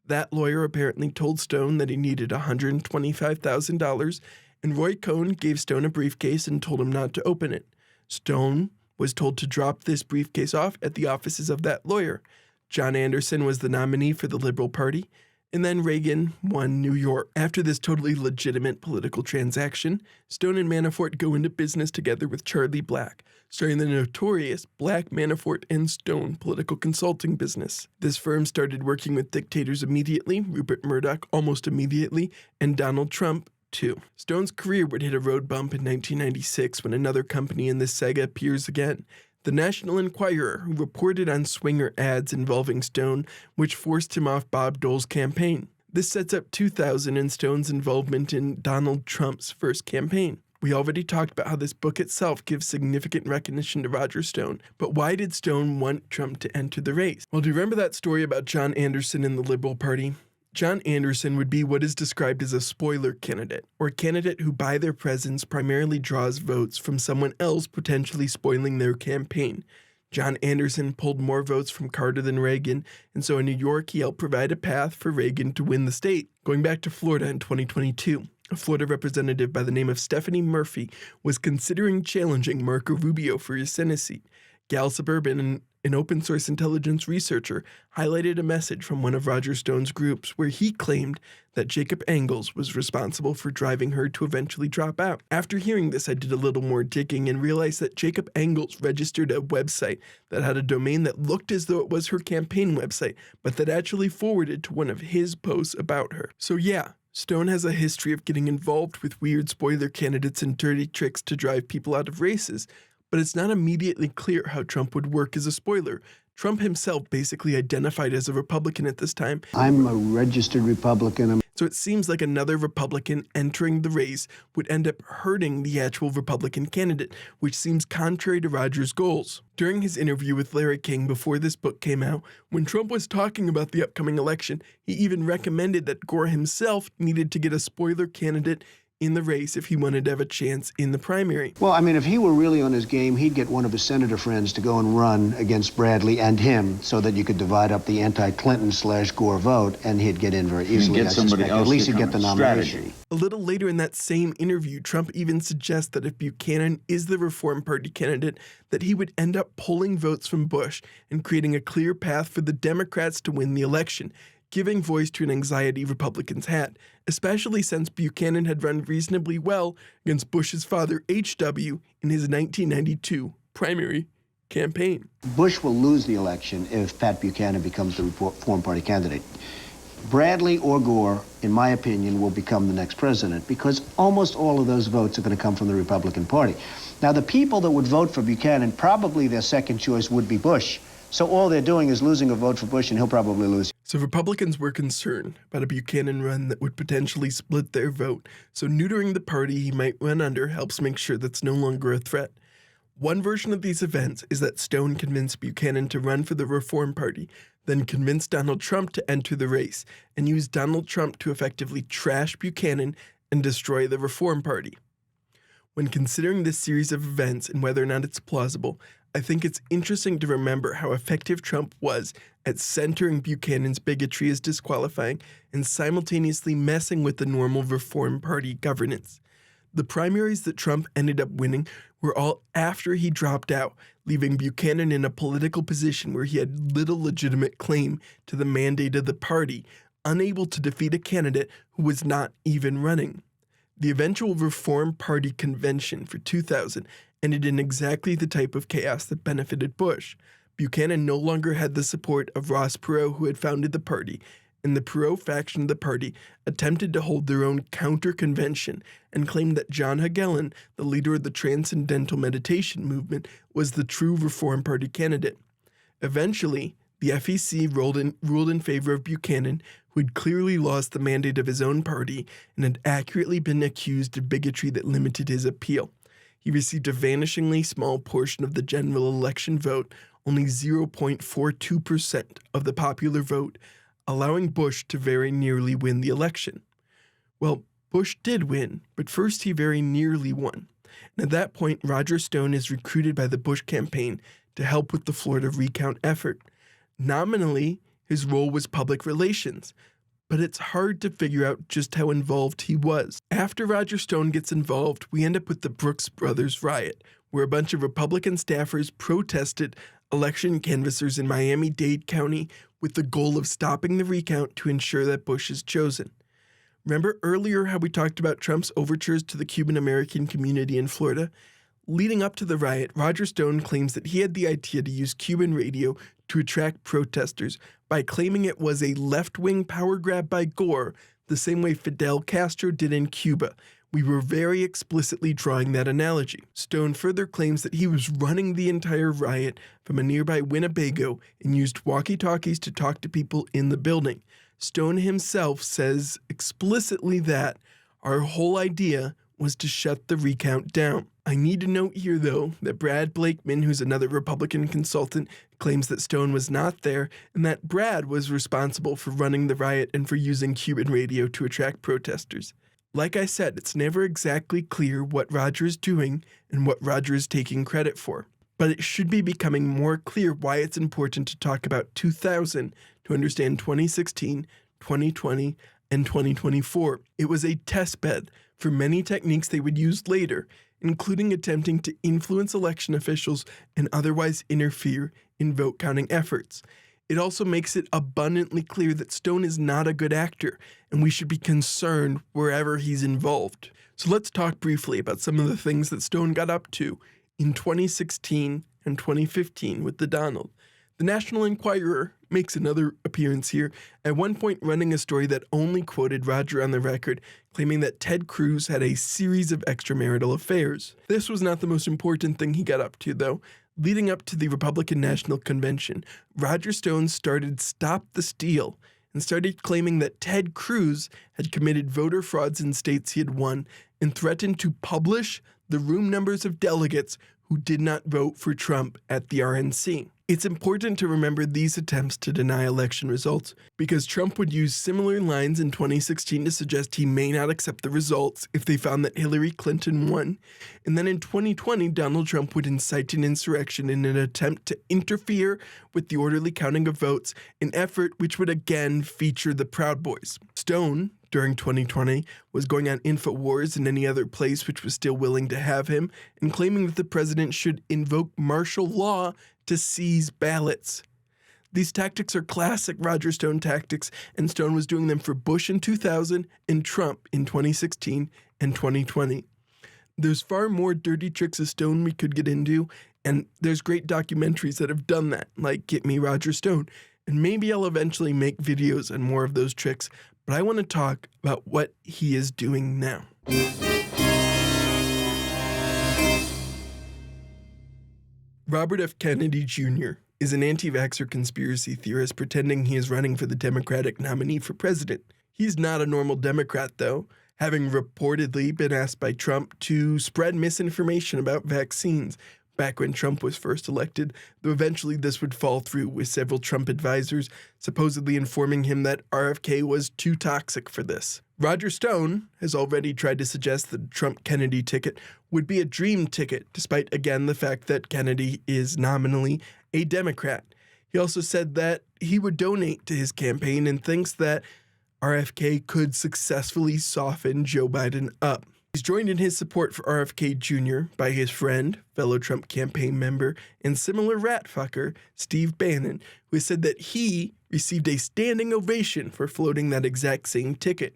That lawyer apparently told Stone that he needed $125,000, and Roy Cohn gave Stone a briefcase and told him not to open it. Stone was told to drop this briefcase off at the offices of that lawyer. John Anderson was the nominee for the Liberal Party, and then Reagan won New York. After this totally legitimate political transaction, Stone and Manafort go into business together with Charlie Black, starting the notorious Black, Manafort, and Stone political consulting business. This firm started working with dictators immediately, Rupert Murdoch almost immediately, and Donald Trump too. Stone's career would hit a road bump in 1996 when another company in this saga appears again. The National Enquirer, who reported on swinger ads involving Stone, which forced him off Bob Dole's campaign. This sets up 2000 and Stone's involvement in Donald Trump's first campaign. We already talked about how this book itself gives significant recognition to Roger Stone, but why did Stone want Trump to enter the race? Well, do you remember that story about John Anderson in the Liberal Party? John Anderson would be what is described as a spoiler candidate, or a candidate who by their presence primarily draws votes from someone else potentially spoiling their campaign. John Anderson pulled more votes from Carter than Reagan, and so in New York he helped provide a path for Reagan to win the state. Going back to Florida in 2022, a Florida representative by the name of Stephanie Murphy was considering challenging Marco Rubio for his Senate seat. Gal Suburban, an open-source intelligence researcher, highlighted a message from one of Roger Stone's groups where he claimed that Jacob Engels was responsible for driving her to eventually drop out. After hearing this, I did a little more digging and realized that Jacob Engels registered a website that had a domain that looked as though it was her campaign website, but that actually forwarded to one of his posts about her. So yeah, Stone has a history of getting involved with weird spoiler candidates and dirty tricks to drive people out of races, but it's not immediately clear how Trump would work as a spoiler. Trump himself basically identified as a Republican at this time. I'm a registered Republican. So it seems like another Republican entering the race would end up hurting the actual Republican candidate, which seems contrary to Roger's goals. During his interview with Larry King before this book came out, when Trump was talking about the upcoming election, he even recommended that Gore himself needed to get a spoiler candidate in the race if he wanted to have a chance in the primary. Well, I mean, if he were really on his game, he'd get one of his senator friends to go and run against Bradley and him so that you could divide up the anti-Clinton/Gore vote, and he'd get in very easily. Get somebody else. At least he'd get the nomination. Strategy. A little later in that same interview, Trump even suggests that if Buchanan is the Reform Party candidate, that he would end up pulling votes from Bush and creating a clear path for the Democrats to win the election, giving voice to an anxiety Republicans had, especially since Buchanan had run reasonably well against Bush's father, H.W., in his 1992 primary campaign. Bush will lose the election if Pat Buchanan becomes the Reform Party candidate. Bradley or Gore, in my opinion, will become the next president because almost all of those votes are going to come from the Republican Party. Now, the people that would vote for Buchanan, probably their second choice would be Bush. So all they're doing is losing a vote for Bush, and he'll probably lose. So Republicans were concerned about a Buchanan run that would potentially split their vote, so neutering the party he might run under helps make sure that's no longer a threat. One version of these events is that Stone convinced Buchanan to run for the Reform Party, then convinced Donald Trump to enter the race, and used Donald Trump to effectively trash Buchanan and destroy the Reform Party. When considering this series of events and whether or not it's plausible, I think it's interesting to remember how effective Trump was at centering Buchanan's bigotry as disqualifying and simultaneously messing with the normal Reform Party governance. The primaries that Trump ended up winning were all after he dropped out, leaving Buchanan in a political position where he had little legitimate claim to the mandate of the party, unable to defeat a candidate who was not even running. The eventual Reform Party convention for 2000 ended in exactly the type of chaos that benefited Bush. Buchanan no longer had the support of Ross Perot, who had founded the party, and the Perot faction of the party attempted to hold their own counter-convention and claimed that John Hagelin, the leader of the Transcendental Meditation movement, was the true Reform Party candidate. Eventually, the FEC ruled in favor of Buchanan, who had clearly lost the mandate of his own party and had accurately been accused of bigotry that limited his appeal. He received a vanishingly small portion of the general election vote, only 0.42% of the popular vote, allowing Bush to very nearly win the election. Well, Bush did win, but first he very nearly won. And at that point, Roger Stone is recruited by the Bush campaign to help with the Florida recount effort. Nominally, his role was public relations, but it's hard to figure out just how involved he was. After Roger Stone gets involved, we end up with the Brooks Brothers riot, where a bunch of Republican staffers protested election canvassers in Miami-Dade County with the goal of stopping the recount to ensure that Bush is chosen. Remember earlier how we talked about Trump's overtures to the Cuban-American community in Florida? Leading up to the riot, Roger Stone claims that he had the idea to use Cuban radio to attract protesters by claiming it was a left-wing power grab by Gore, the same way Fidel Castro did in Cuba. We were very explicitly drawing that analogy. Stone further claims that he was running the entire riot from a nearby Winnebago and used walkie-talkies to talk to people in the building. Stone himself says explicitly that our whole idea was to shut the recount down. I need to note here, though, that Brad Blakeman, who's another Republican consultant, claims that Stone was not there and that Brad was responsible for running the riot and for using Cuban radio to attract protesters. Like I said, it's never exactly clear what Roger is doing and what Roger is taking credit for. But it should be becoming more clear why it's important to talk about 2000 to understand 2016, 2020, and 2024. It was a testbed for many techniques they would use later, including attempting to influence election officials and otherwise interfere in vote counting efforts. It also makes it abundantly clear that Stone is not a good actor, and we should be concerned wherever he's involved. So let's talk briefly about some of the things that Stone got up to in 2016 and 2015 with the Donald. The National Enquirer makes another appearance here, at one point running a story that only quoted Roger on the record, claiming that Ted Cruz had a series of extramarital affairs. This was not the most important thing he got up to, though. Leading up to the Republican National Convention, Roger Stone started Stop the Steal and started claiming that Ted Cruz had committed voter frauds in states he had won and threatened to publish the room numbers of delegates who did not vote for Trump at the RNC. It's important to remember these attempts to deny election results because Trump would use similar lines in 2016 to suggest he may not accept the results if they found that Hillary Clinton won. And then in 2020, Donald Trump would incite an insurrection in an attempt to interfere with the orderly counting of votes, an effort which would again feature the Proud Boys. Stone, during 2020, was going on InfoWars and any other place which was still willing to have him, and claiming that the president should invoke martial law to seize ballots. These tactics are classic Roger Stone tactics, and Stone was doing them for Bush in 2000 and Trump in 2016 and 2020. There's far more dirty tricks of Stone we could get into, and there's great documentaries that have done that, like Get Me Roger Stone, and maybe I'll eventually make videos on more of those tricks, but I want to talk about what he is doing now. Robert F. Kennedy Jr. is an anti-vaxxer conspiracy theorist pretending he is running for the Democratic nominee for president. He's not a normal Democrat, though, having reportedly been asked by Trump to spread misinformation about vaccines back when Trump was first elected, though eventually this would fall through, with several Trump advisors supposedly informing him that RFK was too toxic for this. Roger Stone has already tried to suggest that the Trump-Kennedy ticket would be a dream ticket, despite, again, the fact that Kennedy is nominally a Democrat. He also said that he would donate to his campaign and thinks that RFK could successfully soften Joe Biden up. He's joined in his support for RFK Jr. by his friend, fellow Trump campaign member, and similar rat fucker, Steve Bannon, who has said that he received a standing ovation for floating that exact same ticket.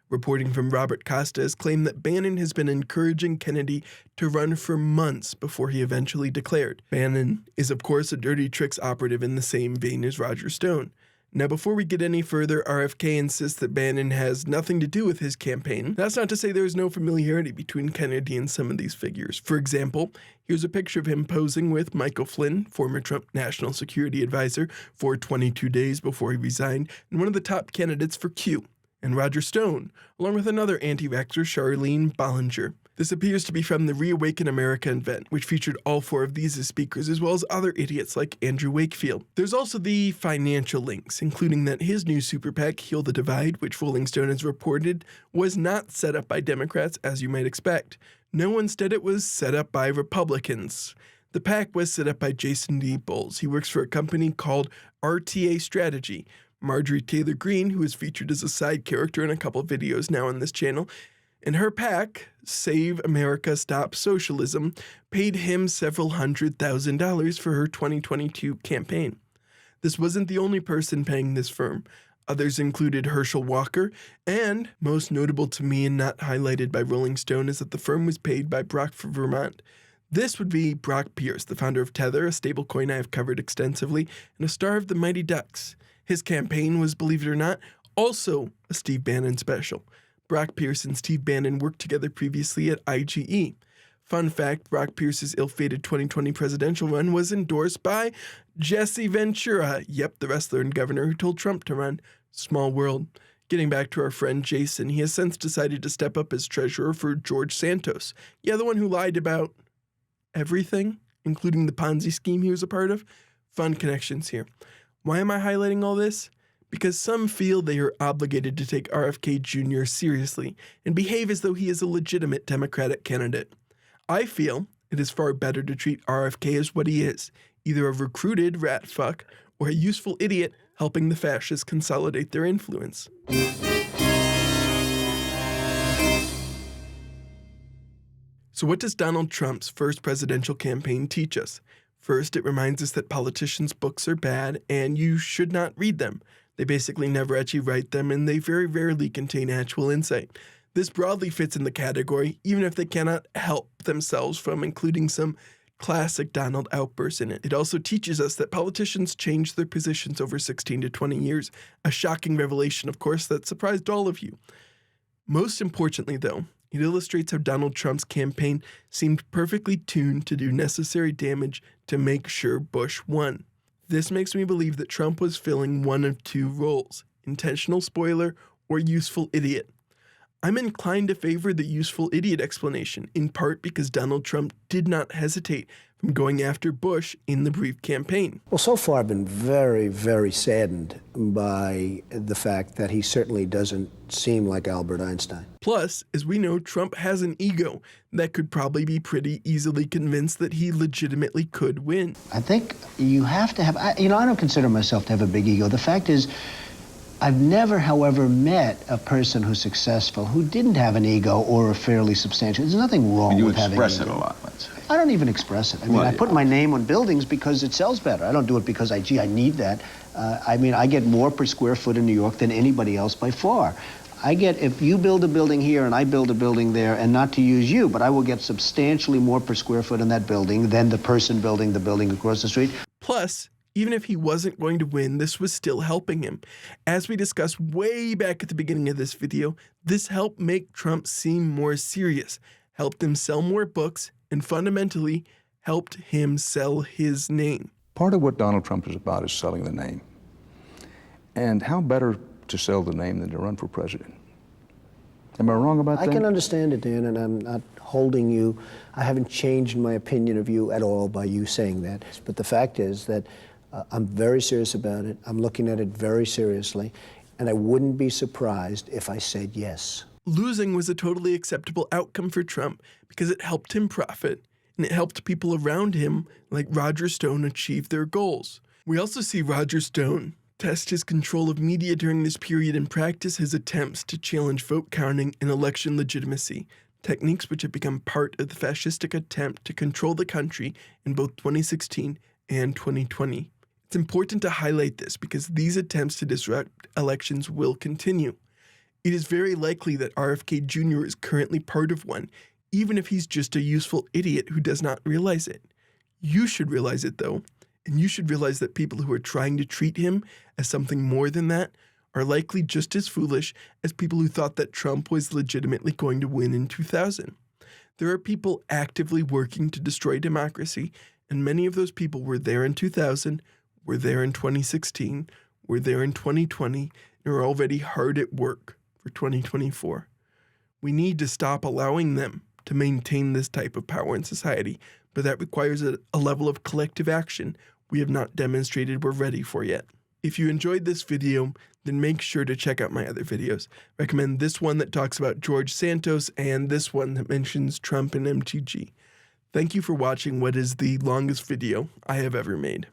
Reporting from Robert Costa has claimed that Bannon has been encouraging Kennedy to run for months before he eventually declared. Bannon is, of course, a dirty tricks operative in the same vein as Roger Stone. Now, before we get any further, RFK insists that Bannon has nothing to do with his campaign. That's not to say there is no familiarity between Kennedy and some of these figures. For example, here's a picture of him posing with Michael Flynn, former Trump National Security Advisor, for 22 days before he resigned, and one of the top candidates for Q, and Roger Stone, along with another anti-vaxxer, Charlene Bollinger. This appears to be from the Reawaken America event, which featured all 4 of these as speakers, as well as other idiots like Andrew Wakefield. There's also the financial links, including that his new super PAC, Heal the Divide, which Rolling Stone has reported, was not set up by Democrats, as you might expect. No, instead it was set up by Republicans. The PAC was set up by Jason D. Bowles. He works for a company called RTA Strategy. Marjorie Taylor Greene, who is featured as a side character in a couple of videos now on this channel, and her PAC, Save America Stop Socialism, paid him several $100,000 for her 2022 campaign. This wasn't the only person paying this firm. Others included Herschel Walker, and, most notable to me and not highlighted by Rolling Stone, is that the firm was paid by Brock for Vermont. This would be Brock Pierce, the founder of Tether, a stablecoin I have covered extensively, and a star of the Mighty Ducks. His campaign was, believe it or not, also a Steve Bannon special. Brock Pierce and Steve Bannon worked together previously at IGE. Fun fact, Brock Pierce's ill-fated 2020 presidential run was endorsed by Jesse Ventura, yep, the wrestler and governor who told Trump to run. Small world. Getting back to our friend Jason, he has since decided to step up as treasurer for George Santos. Yeah, the one who lied about everything, including the Ponzi scheme he was a part of. Fun connections here. Why am I highlighting all this? Because some feel they are obligated to take RFK Jr. seriously and behave as though he is a legitimate Democratic candidate. I feel it is far better to treat RFK as what he is, either a recruited rat fuck or a useful idiot helping the fascists consolidate their influence. So what does Donald Trump's first presidential campaign teach us? First, it reminds us that politicians' books are bad and you should not read them. They basically never actually write them, and they very rarely contain actual insight. This broadly fits in the category, even if they cannot help themselves from including some classic Donald outbursts in it. It also teaches us that politicians change their positions over 16 to 20 years, a shocking revelation, of course, that surprised all of you. Most importantly, though, it illustrates how Donald Trump's campaign seemed perfectly tuned to do necessary damage to make sure Bush won. This makes me believe that Trump was filling one of 2 roles, intentional spoiler or useful idiot. I'm inclined to favor the useful idiot explanation, in part because Donald Trump did not hesitate from going after Bush in the brief campaign. Well, so far I've been very, very saddened by the fact that he certainly doesn't seem like Albert Einstein. Plus, as we know, Trump has an ego that could probably be pretty easily convinced that he legitimately could win. I think you have to have, I don't consider myself to have a big ego. The fact is, I've never, however, met a person who's successful who didn't have an ego or a fairly substantial. There's nothing wrong with having an ego. You express it a lot, let's say. I don't even express it. I mean, I put my name on buildings because it sells better. I don't do it because I need that. I get more per square foot in New York than anybody else by far. If you build a building here and I build a building there, and not to use you, but I will get substantially more per square foot in that building than the person building the building across the street. Plus, even if he wasn't going to win, this was still helping him. As we discussed way back at the beginning of this video, this helped make Trump seem more serious, helped him sell more books, and fundamentally helped him sell his name. Part of what Donald Trump is about is selling the name. And how better to sell the name than to run for president? Am I wrong about that? I can understand it, Dan, and I'm not holding you. I haven't changed my opinion of you at all by you saying that. But the fact is that I'm very serious about it. I'm looking at it very seriously, and I wouldn't be surprised if I said yes. Losing was a totally acceptable outcome for Trump because it helped him profit, and it helped people around him, like Roger Stone, achieve their goals. We also see Roger Stone test his control of media during this period and practice his attempts to challenge vote counting and election legitimacy. techniques which have become part of the fascistic attempt to control the country in both 2016 and 2020. It's important to highlight this because these attempts to disrupt elections will continue. It is very likely that RFK Jr. is currently part of one, even if he's just a useful idiot who does not realize it. You should realize it, though, and you should realize that people who are trying to treat him as something more than that are likely just as foolish as people who thought that Trump was legitimately going to win in 2000. There are people actively working to destroy democracy, and many of those people were there in 2000, were there in 2016, were there in 2020, and are already hard at work for 2024. We need to stop allowing them to maintain this type of power in society, but that requires a level of collective action we have not demonstrated we're ready for yet. If you enjoyed this video, then make sure to check out my other videos. Recommend this one that talks about George Santos and this one that mentions Trump and MTG. Thank you for watching what is the longest video I have ever made.